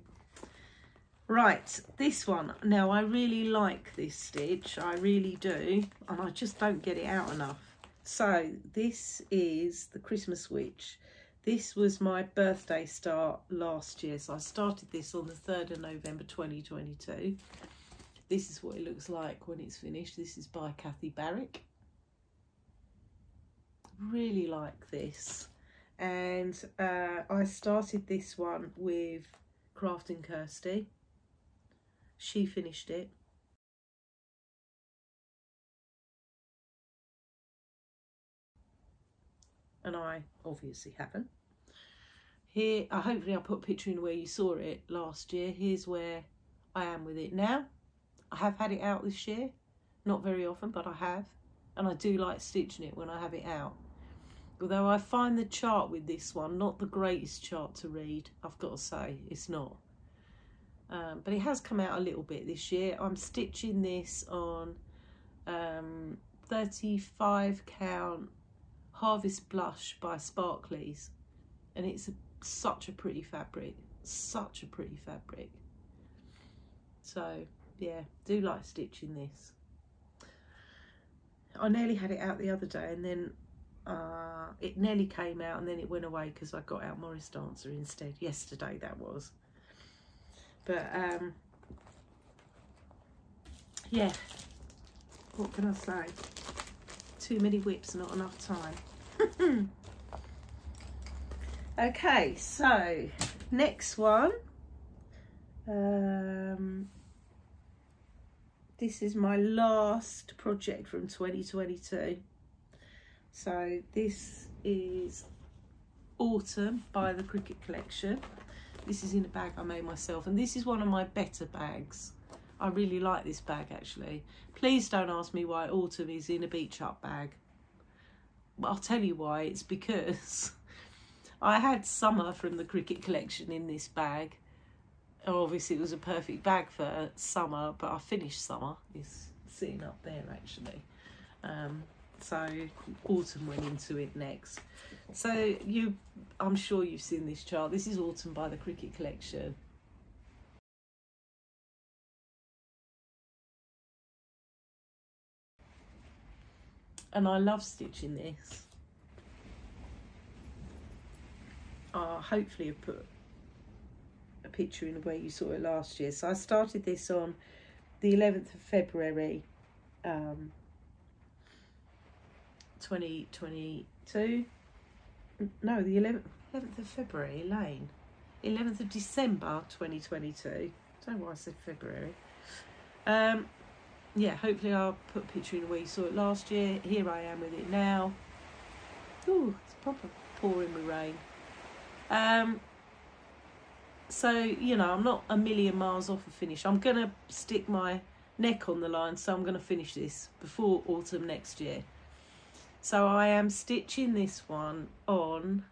right, this one. Now, I really like this stitch. I really do. And I just don't get it out enough. So, this is the Christmas Witch. This was my birthday start last year, so I started this on the 3rd of November 2022. This is what it looks like when it's finished. This is by Kathy Barrick. Really like this. And I started this one with Crafting Kirsty. She finished it. And I obviously haven't. Here, hopefully I'll put a picture in where you saw it last year. Here's where I am with it now. I have had it out this year. Not very often, but I have. And I do like stitching it when I have it out. Although I find the chart with this one not the greatest chart to read, I've got to say, it's not. But it has come out a little bit this year. I'm stitching this on 35 count Harvest Blush by Sparkleys, and it's such a pretty fabric, such a pretty fabric. So yeah, do like stitching this. I nearly had it out the other day, and then it nearly came out and then it went away because I got out Morris Dancer instead. Yesterday that was. But yeah, what can I say? Too many WIPs, not enough time. Okay, so next one. This is my last project from 2022. So this is Autumn by the Cricket Collection. This is in a bag I made myself, and this is one of my better bags. I really like this bag actually. Please don't ask me why Autumn is in a beach hut bag. But I'll tell you why. It's because I had Summer from the Cricket Collection in this bag. Obviously it was a perfect bag for summer, but I finished Summer. It's sitting up there actually. So Autumn went into it next. So I'm sure you've seen this chart. This is Autumn by the Cricket Collection. And I love stitching this. hopefully I've put a picture in where you saw it last year. So I started this on the 11th of February 2022. No, the 11th of February, Elaine. 11th of December 2022. I don't know why I said February. Yeah, hopefully I'll put a picture in where you saw it last year. Here I am with it now. Ooh, it's proper pouring with rain. So, you know, I'm not a million miles off a finish. I'm going to stick my neck on the line, so I'm going to finish this before autumn next year. So I am stitching this one on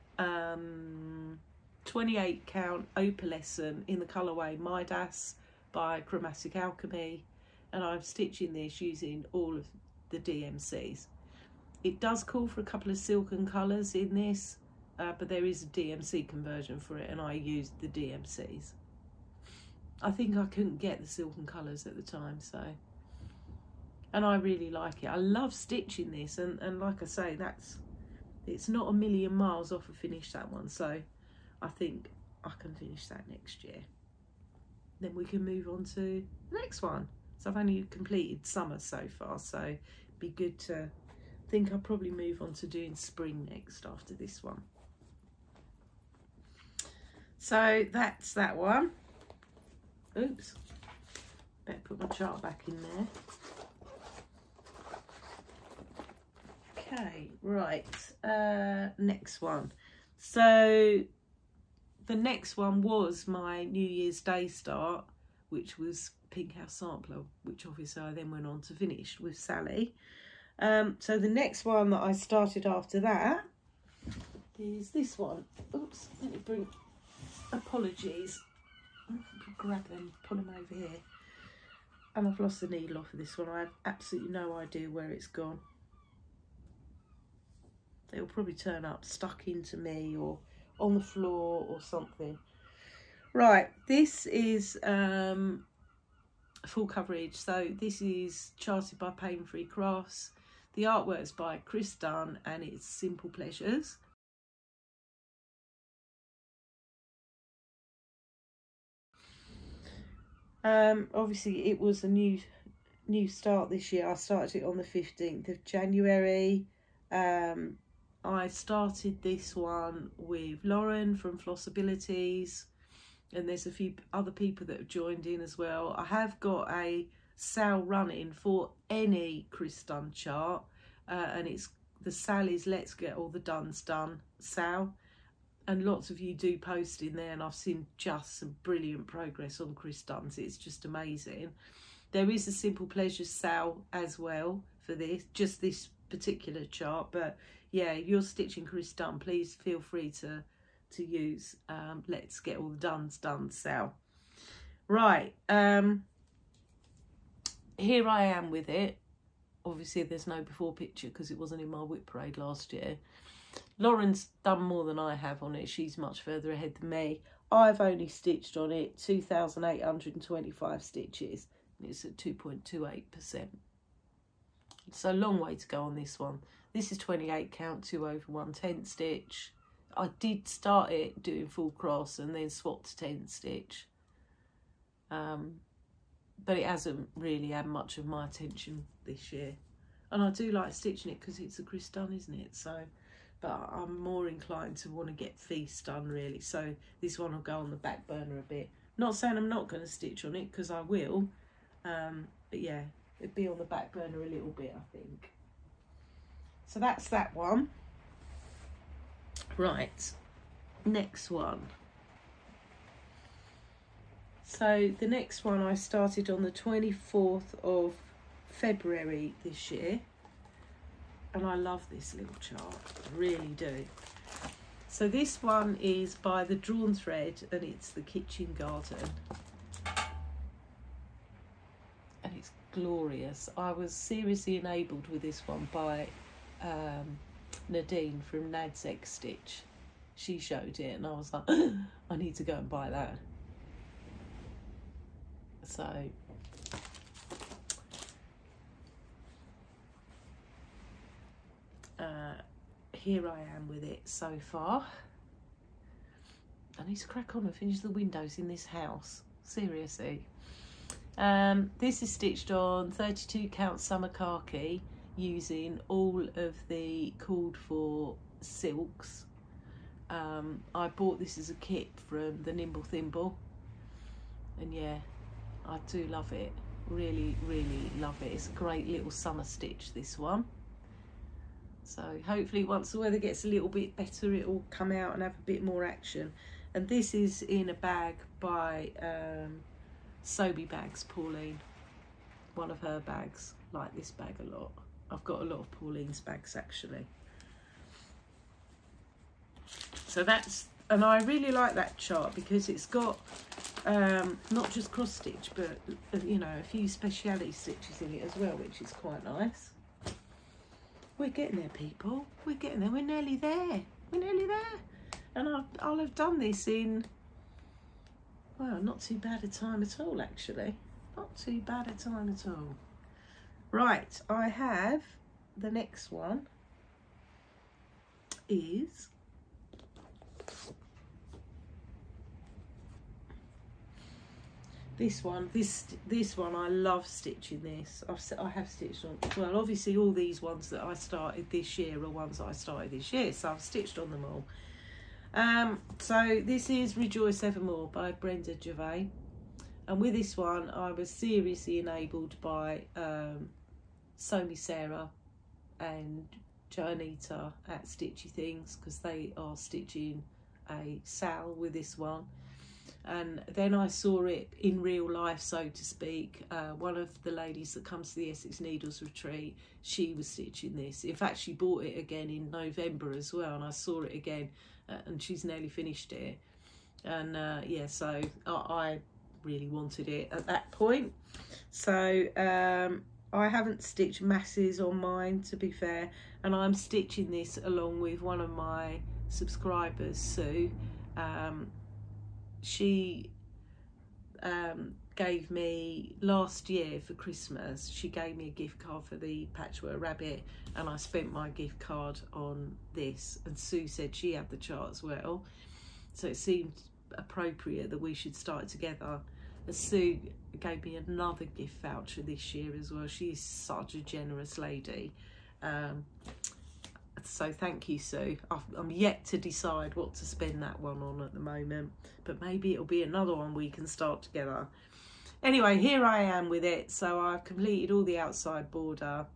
28 count opalescent in the colourway Midas by Chromatic Alchemy, and I'm stitching this using all of the DMCs. It does call for a couple of silken colours in this, but there is a DMC conversion for it, and I used the DMCs. I think I couldn't get the silken colours at the time, so, and I really like it. I love stitching this, and like I say, it's not a million miles off a finish, that one, so I think I can finish that next year. Then we can move on to the next one. So I've only completed summer so far, so it'd be good to, I think I'll probably move on to doing spring next after this one. So that's that one. Oops, better put my chart back in there. Okay, right, next one. So the next one was my New Year's Day start, which was Pink House Sampler, which obviously I then went on to finish with Sally. So the next one that I started after that is this one. Oops, let me bring, apologies. Grab them, put them over here. And I've lost the needle off of this one. I have absolutely no idea where it's gone. It'll probably turn up stuck into me or on the floor or something. Right, this is full coverage. So this is charted by Pain Free Crafts. The artwork's by Chris Dunn, and it's Simple Pleasures. Obviously it was a new start this year. I started it on the 15th of January. I started this one with Lauren from Flossabilities, and there's a few other people that have joined in as well. I have got a Sal running for any Chris Dunn chart, and it's the Sal is Let's Get All the Duns Done Sal, and lots of you do post in there, and I've seen just some brilliant progress on Chris Dunn's. It's just amazing. There is a Simple Pleasures Sal as well for this, just this particular chart, but yeah, if you're stitching Chris Dunn, please feel free to use Let's Get All the Duns Done Sal. Right, here I am with it. Obviously there's no before picture because it wasn't in my WIP parade last year. Lauren's done more than I have on it. She's much further ahead than me. I've only stitched on it 2,825 stitches, and it's at 2.28%. It's a long way to go on this one. This is 28 count, 2 over 1/10 stitch. I did start it doing full cross and then swap to 10 stitch. But it hasn't really had much of my attention this year. And I do like stitching it because it's a Chris Dunn, isn't it? So, but I'm more inclined to want to get Feast done really. So this one will go on the back burner a bit. Not saying I'm not going to stitch on it, because I will. But yeah, it'd be on the back burner a little bit, I think. So that's that one. Right, next one. So the next one I started on the 24th of February this year, and I love this little chart, I really do. So this one is by The Drawn Thread, and it's the Kitchen Garden, and it's glorious. I was seriously enabled with this one by Nadine from Nad's X Stitch. She showed it and I was like, I need to go and buy that. So here I am with it so far. I need to crack on and finish the windows in this house. Seriously. This is stitched on 32 count summer khaki using all of the called for silks. I bought this as a kit from the Nimble Thimble, and yeah, I do love it. Really, really love it. It's a great little summer stitch, this one. So hopefully once the weather gets a little bit better, it will come out and have a bit more action. And this is in a bag by Sobe Bags, Pauline. One of her bags. Like this bag a lot. I've got a lot of Pauline's bags actually. So that's, and I really like that chart because it's got not just cross stitch, but you know, a few speciality stitches in it as well, which is quite nice. We're getting there, people. We're getting there. We're nearly there. We're nearly there. And I'll have done this in, well, not too bad a time at all, actually. Not too bad a time at all. Right, I have the next one is this one. This one, I love stitching this. I have stitched on, well, obviously all these ones that I started this year are ones that I started this year, so I've stitched on them all. So this is Rejoice Evermore by Brenda Gervais, and with this one I was seriously enabled by Somi Sarah and Joanita at Stitchy Things, because they are stitching a Sal with this one. And then I saw it in real life, so to speak. One of the ladies that comes to the Essex Needles retreat, she was stitching this. In fact, she bought it again in November as well, and I saw it again, and she's nearly finished it. And yeah, so I really wanted it at that point. So I haven't stitched masses on mine, to be fair, and I'm stitching this along with one of my subscribers, Sue. She gave me, last year for Christmas, she gave me a gift card for the Patchwork Rabbit, and I spent my gift card on this, and Sue said she had the chart as well, so it seemed appropriate that we should start together. And Sue gave me another gift voucher this year as well. She is such a generous lady. So thank you, Sue. I'm yet to decide what to spend that one on at the moment, but maybe it'll be another one we can start together. Anyway, here I am with it. So I've completed all the outside border.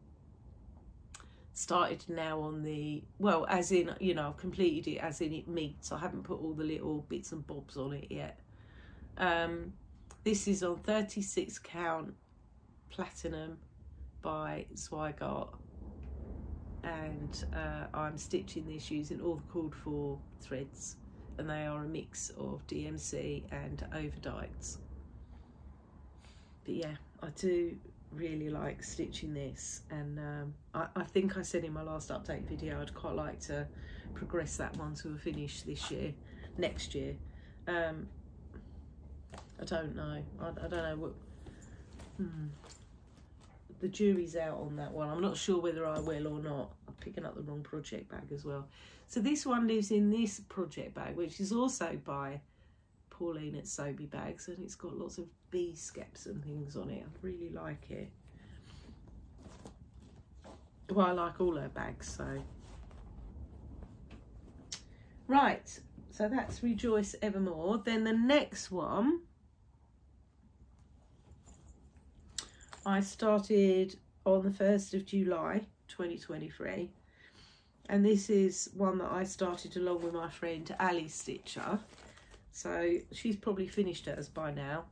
Started now on the, well, as in, you know, I've completed it as in it meets. I haven't put all the little bits and bobs on it yet. This is on 36 count platinum by Zweigart. And I'm stitching this using all the called for threads, and they are a mix of DMC and overdikes. But yeah, I do really like stitching this, and I think I said in my last update video I'd quite like to progress that one to a finish this year, next year. I don't know. I don't know what. The jury's out on that one. I'm not sure whether I will or not. I'm picking up the wrong project bag as well. So this one lives in this project bag, which is also by Pauline at Sobe Bags, and it's got lots of bee skeps and things on it. I really like it. Well, I like all her bags, so. Right, so that's Rejoice Evermore. Then the next one, I started on the 1st of July 2023, and this is one that I started along with my friend Ali Stitcher. So she's probably finished hers by now.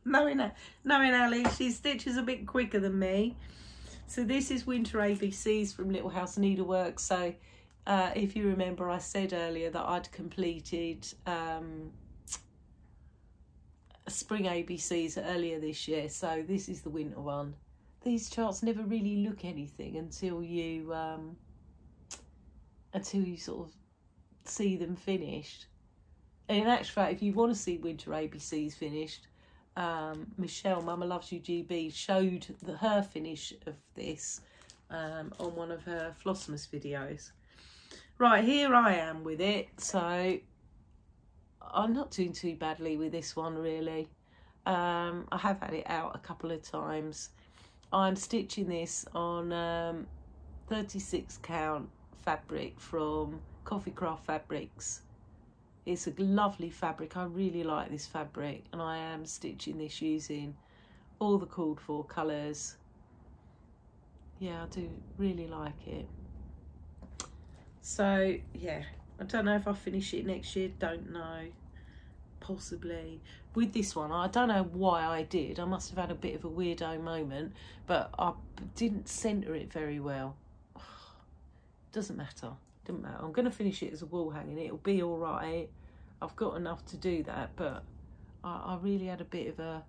knowing Ali, she stitches a bit quicker than me. So this is Winter ABCs from Little House Needlework. So if you remember, I said earlier that I'd completed Spring ABCs earlier this year, so this is the winter one. These charts never really look anything until you sort of see them finished. And in actual fact, if you want to see Winter ABCs finished, Michelle, Mama Loves You GB, showed her finish of this on one of her Flossmas videos. Right, here I am with it. So I'm not doing too badly with this one, really. I have had it out a couple of times. I'm stitching this on 36 count fabric from Coffee Craft Fabrics. It's a lovely fabric. I really like this fabric, and I am stitching this using all the called for colours. Yeah, I do really like it. So yeah, I don't know if I'll finish it next year, don't know, possibly. With this one, I don't know why I did. I must have had a bit of a weirdo moment, but I didn't centre it very well. Doesn't matter, doesn't matter. I'm going to finish it as a wall hanging. It'll be all right. I've got enough to do that, but I really had a bit of a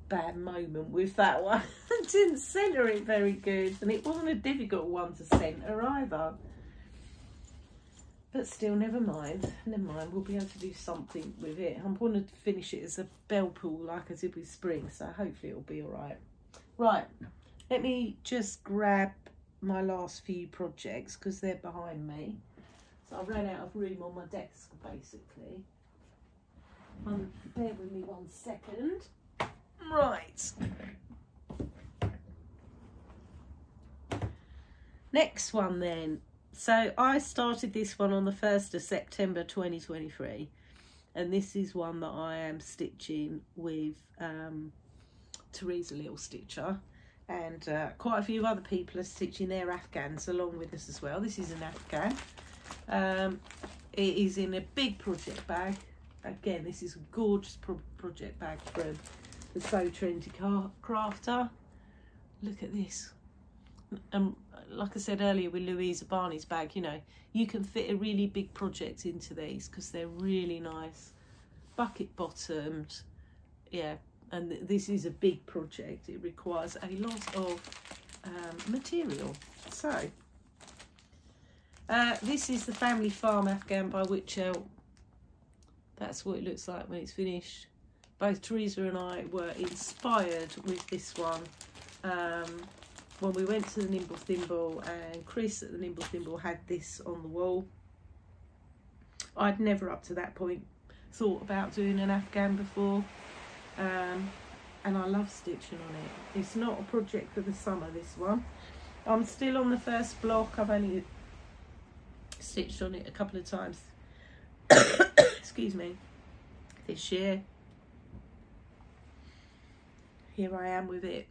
bad moment with that one. I didn't centre it very good, and it wasn't a difficult one to centre either. But still, never mind, we'll be able to do something with it. I'm going to finish it as a bell pull like I did with spring, so hopefully it'll be all right. Right, let me just grab my last few projects because they're behind me. So I ran out of room on my desk, basically. Bear with me 1 second. Right. Next one then. So I started this one on the 1st of September 2023, and this is one that I am stitching with Teresa Little Stitcher, and quite a few other people are stitching their Afghans along with us as well. This is an Afghan. It is in a big project bag. Again, this is a gorgeous project bag from the So Trendy Crafter. Look at this. Like I said earlier with Louisa Barney's bag, you know, you can fit a really big project into these because they're really nice, bucket bottomed. Yeah, and this is a big project. It requires a lot of material. So this is the Family Farm Afghan by Witchell. That's what it looks like when it's finished. Both Teresa and I were inspired with this one when we went to the Nimble Thimble, and Chris at the Nimble Thimble had this on the wall. I'd never up to that point thought about doing an Afghan before, and I love stitching on it. It's not a project for the summer, this one. I'm still on the first block. I've only stitched on it a couple of times excuse me, this year. Here I am with it.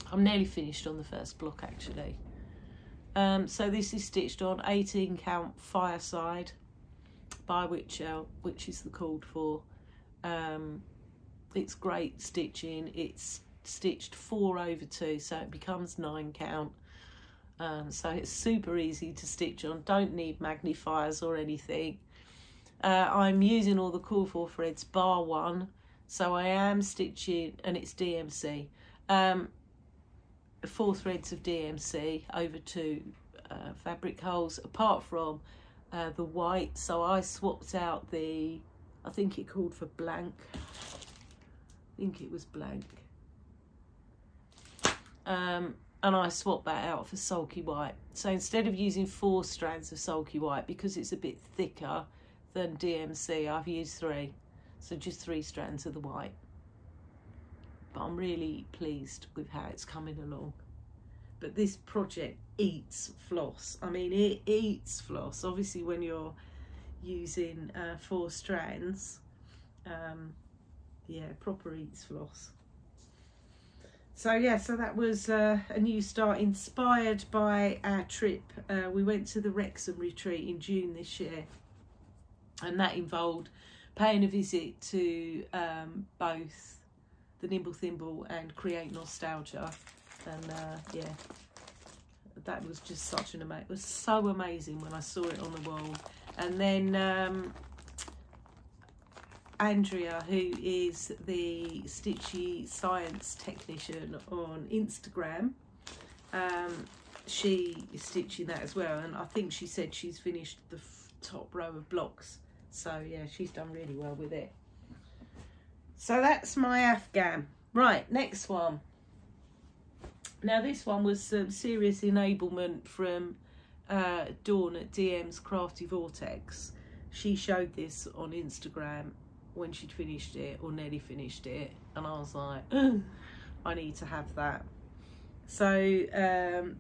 I'm nearly finished on the first block actually. So this is stitched on 18 count Fireside by Witchell, which is the called for. It's great stitching. It's stitched 4/2, so it becomes 9 count. So it's super easy to stitch on. Don't need magnifiers or anything. I'm using all the call for threads bar one, so I am stitching, and it's DMC. 4 threads of DMC over 2 fabric holes, apart from the white. So I swapped out the, I think it called for blank. I think it was blank. And I swapped that out for sulky white. So instead of using 4 strands of sulky white, because it's a bit thicker than DMC, I've used 3. So just 3 strands of the white. But I'm really pleased with how it's coming along. But this project eats floss. I mean, it eats floss. Obviously, when you're using 4 strands, yeah, proper eats floss. So yeah, so that was a new start, inspired by our trip. We went to the Wrexham retreat in June this year, and that involved paying a visit to both the Nimble Thimble and Create Nostalgia, and yeah, that was just such an amazing. It was so amazing when I saw it on the wall. And then Andrea, who is the Stitchy Science Technician on Instagram, she is stitching that as well, and I think she said she's finished the top row of blocks. So yeah, she's done really well with it. So that's my Afghan. Right, next one. Now this one was some serious enablement from Dawn at DM's Crafty Vortex, she showed this on Instagram when she'd finished it, or nearly finished it, and I was like, I need to have that. So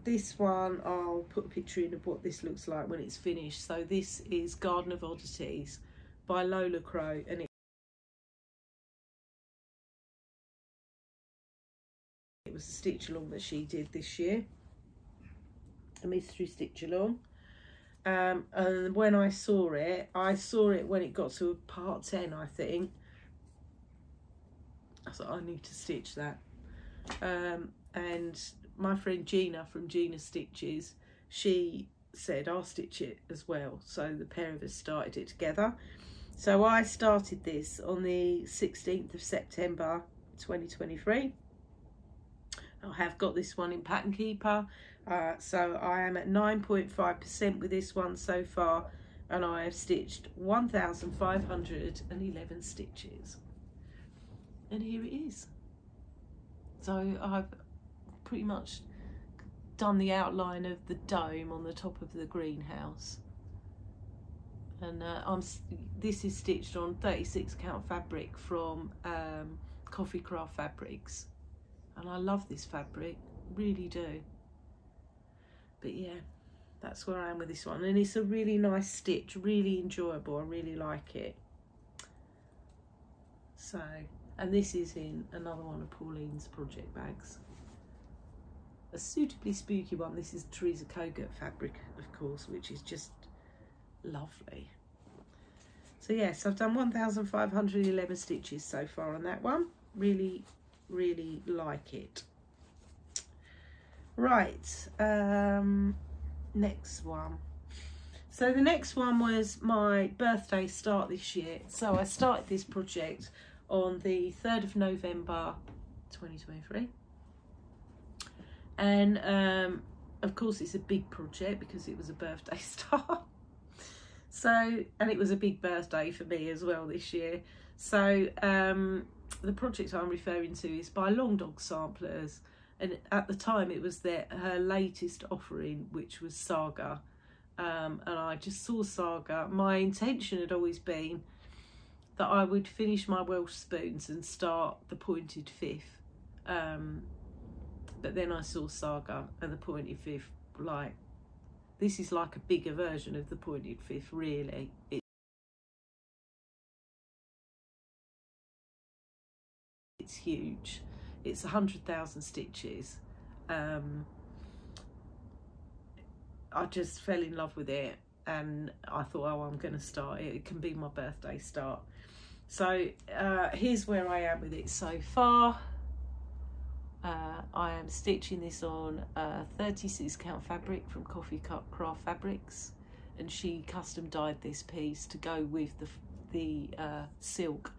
this one, I'll put a picture in of what this looks like when it's finished. So this is Garden of Oddities by Lola Crow, and it was a stitch along that she did this year, a mystery stitch along. And when I saw it when it got to part 10, I think. I thought, I need to stitch that. And my friend Gina from Gina Stitches, she said I'll stitch it as well. So the pair of us started it together. So I started this on the 16th of September 2023. I have got this one in Pattern Keeper. So I am at 9.5% with this one so far, and I have stitched 1,511 stitches. And here it is. So I've pretty much done the outline of the dome on the top of the greenhouse, and this is stitched on 36 count fabric from Coffee Craft Fabrics, and I love this fabric, really do. But yeah, that's where I am with this one, and it's a really nice stitch, really enjoyable. I really like it. So, and this is in another one of Pauline's project bags, a suitably spooky one. This is Teresa Kogut fabric, of course, which is just lovely. So yes, I've done 1,511 stitches so far on that one. Really, really like it. Right, next one. So the next one was my birthday start this year. So I started this project on the 3rd of November 2023. And of course it's a big project because it was a birthday start. So, and it was a big birthday for me as well this year. So the project I'm referring to is by Long Dog Samplers, and at the time it was her latest offering, which was Saga. And I just saw Saga. My intention had always been that I would finish my Welsh spoons and start the pointed fifth. But then I saw Saga and the pointed fifth, like, this is like a bigger version of the pointed fifth, really. It's huge. It's 100,000 stitches. I just fell in love with it, and I thought, oh, I'm going to start it. It can be my birthday start. So here's where I am with it so far. I am stitching this on 36 count fabric from Coffee Craft Fabrics, and she custom dyed this piece to go with the silk.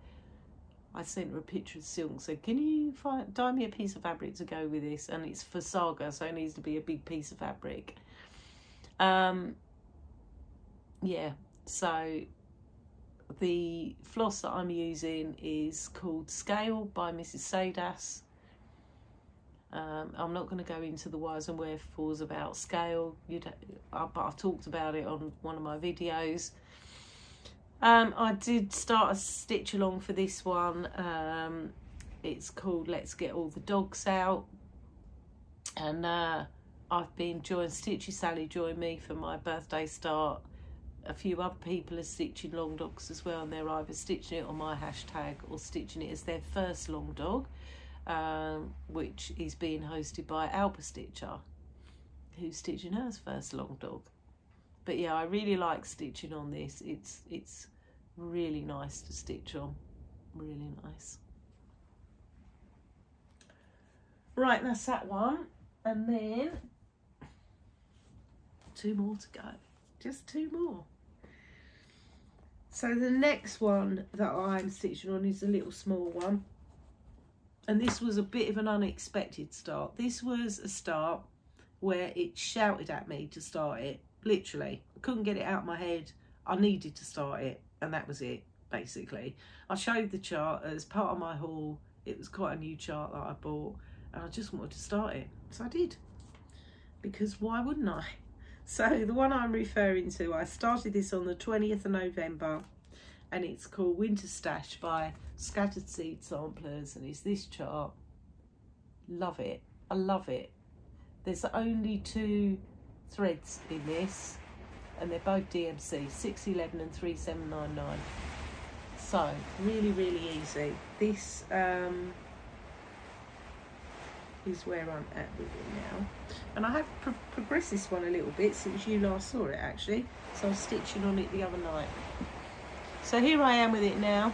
I sent her a picture of silk and said, can you dye me a piece of fabric to go with this? And it's for Saga, so it needs to be a big piece of fabric. Yeah, so the floss that I'm using is called Scale by Mrs. Sadas. I'm not going to go into the whys and wherefores about Scale, but I've talked about it on one of my videos. I did start a stitch along for this one. It's called Let's Get All the Dogs Out, and I've been joined, Stitchy Sally joined me for my birthday start. A few other people are stitching long dogs as well, and they're either stitching it on my hashtag or stitching it as their first long dog, which is being hosted by Alba Stitcher, who's stitching her first long dog. But yeah, I really like stitching on this. It's really nice to stitch on, really nice. Right, that's that one, and then 2 more to go, just 2 more. So the next one that I'm stitching on is a little small one, and this was a bit of an unexpected start. This was a start where it shouted at me to start it, literally. I couldn't get it out of my head. I needed to start it, and that was it, basically. I showed the chart as part of my haul. It was quite a new chart that I bought, and I just wanted to start it, so I did, because why wouldn't I? So the one I'm referring to, I started this on the 20th of November, and it's called Winter Stash by Scattered Seed Samplers, and it's this chart. Love it. I love it. There's only 2 threads in this, and they're both DMC, 611 and 3799. So really, really easy. This is where I'm at with it now, and I have progressed this one a little bit since you last saw it actually, so I was stitching on it the other night. So here I am with it now.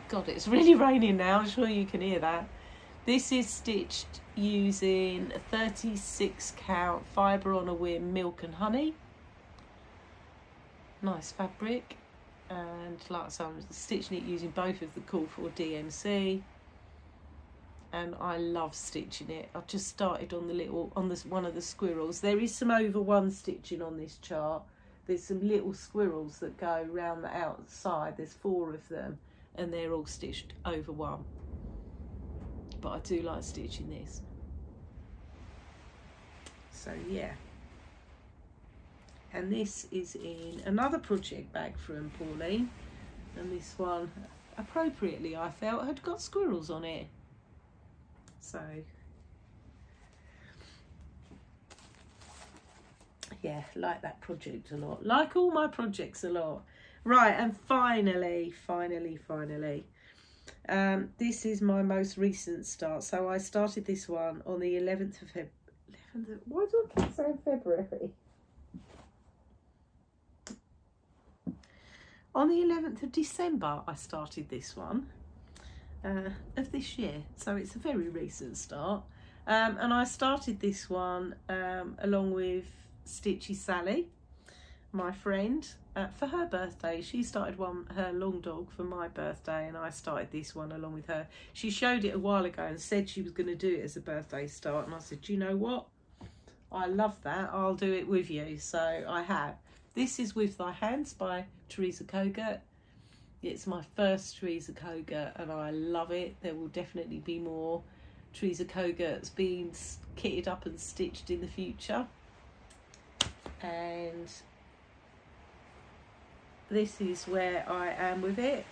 God, it's really raining now, I'm sure you can hear that. This is stitched using a 36 count fibre on a whim, milk and honey. Nice fabric, and like I said, I'm stitching it using both of the called for DMC. And I love stitching it. I've just started on the little, on this one of the squirrels. There is some over one stitching on this chart. There's some little squirrels that go round the outside. There's 4 of them, and they're all stitched over one. But I do like stitching this. So yeah. And this is in another project bag from Pauline. And this one, appropriately I felt, had got squirrels on it. So yeah, like that project a lot, like all my projects a lot. Right, and finally this is my most recent start. So I started this one on the 11th of February. Why do I keep saying February? On the 11th of December I started this one of this year, so it's a very recent start. And I started this one along with Stitchy Sally, my friend, for her birthday. She started her long dog for my birthday, and I started this one along with her. She showed it a while ago and said she was going to do it as a birthday start, and I said, do you know what, I love that, I'll do it with you. So I have. This is With Thy Hands by Teresa Kogut. It's my first Teresa Kogut, and I love it. There will definitely be more Teresa Koguts being kitted up and stitched in the future. And this is where I am with it.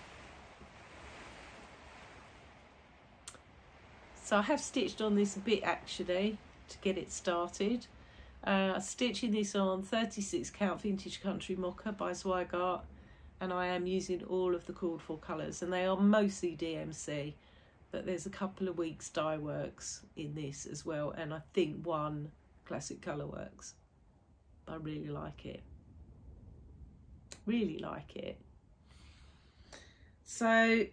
So I have stitched on this a bit actually to get it started. Stitching this on 36 count Vintage Country Mocha by Zweigart, and I am using all of the called for colours, and they are mostly DMC, but there's a couple of weeks dye works in this as well, and I think 1 classic colour works. I really like it, really like it. So,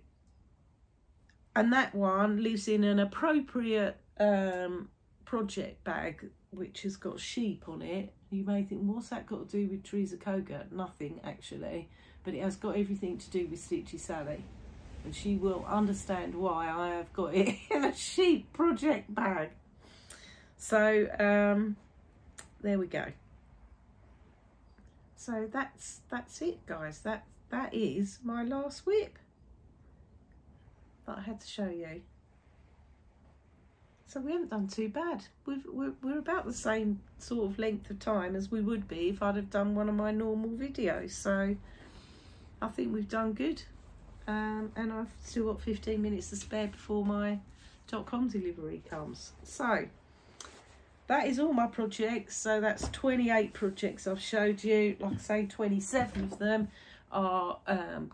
and that one lives in an appropriate project bag which has got sheep on it. You may think, what's that got to do with Teresa Kogut? Nothing actually, but it has got everything to do with Stitchy Sally, and she will understand why I have got it in a sheep project bag. So there we go. So that's it, guys. That is my last WIP that I had to show you. So we haven't done too bad. We're about the same sort of length of time as we would be if I'd have done one of my normal videos. So I think we've done good. And I've still got 15 minutes to spare before my .com delivery comes. So that is all my projects. So that's 28 projects I've showed you. Like I say, 27 of them are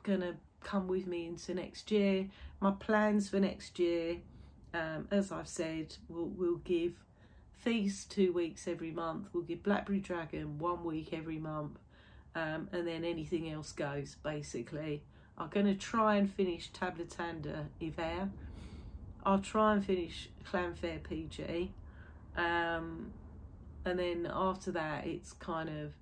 gonna come with me into next year. My plans for next year, as I've said, we'll give Feast 2 weeks every month. We'll give Blackberry Dragon 1 week every month, and then anything else goes, basically. I'm going to try and finish Tabletanda Hiver. I'll try and finish Clanfair PG, and then after that it's kind of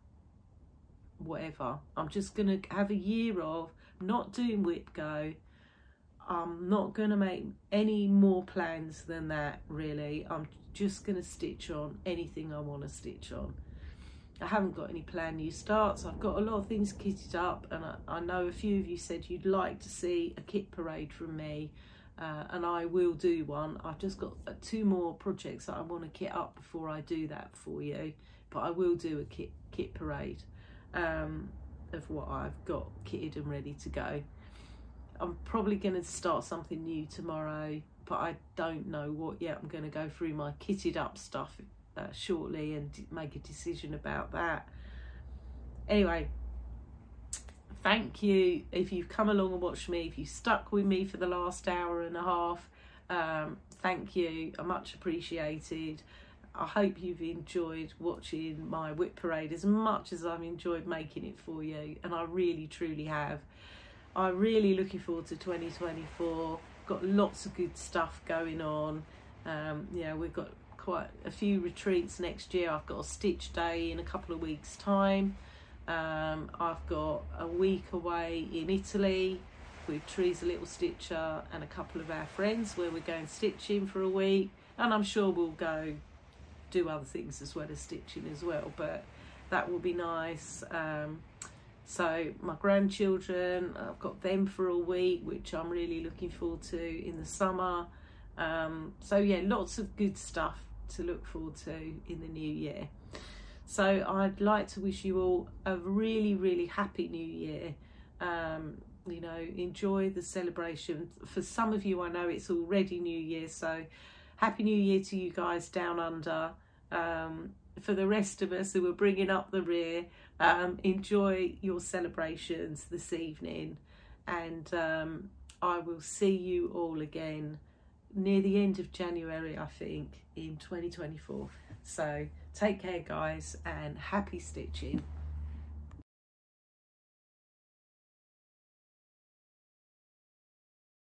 whatever. I'm just going to have a year of not doing WIP Go. I'm not going to make any more plans than that, really. I'm just going to stitch on anything I want to stitch on. I haven't got any planned new starts. I've got a lot of things kitted up, and I know a few of you said you'd like to see a kit parade from me. and I will do one. I've just got 2 more projects that I want to kit up before I do that for you, but I will do a kit parade of what I've got kitted and ready to go. I'm probably going to start something new tomorrow, but I don't know what yet. I'm going to go through my kitted up stuff shortly and make a decision about that. Anyway, thank you if you've come along and watched me, if you stuck with me for the last hour and a half. Thank you, I much appreciated. I hope you've enjoyed watching my WIP parade as much as I've enjoyed making it for you, and I really truly have. I'm really looking forward to 2024. Got lots of good stuff going on. Yeah, we've got quite a few retreats next year. I've got a stitch day in a couple of weeks' time. I've got a week away in Italy with Teresa Little Stitcher and a couple of our friends where we're going stitching for a week, and I'm sure we'll go do other things as well as stitching as well, but that will be nice. So my grandchildren, I've got them for a week, which I'm really looking forward to in the summer. So yeah, lots of good stuff to look forward to in the new year. So I'd like to wish you all a really, really happy new year. You know, enjoy the celebration. For some of you, I know it's already New Year, so happy New Year to you guys down under. For the rest of us who are bringing up the rear, enjoy your celebrations this evening, and I will see you all again near the end of January, I think, in 2024. So take care, guys, and happy stitching.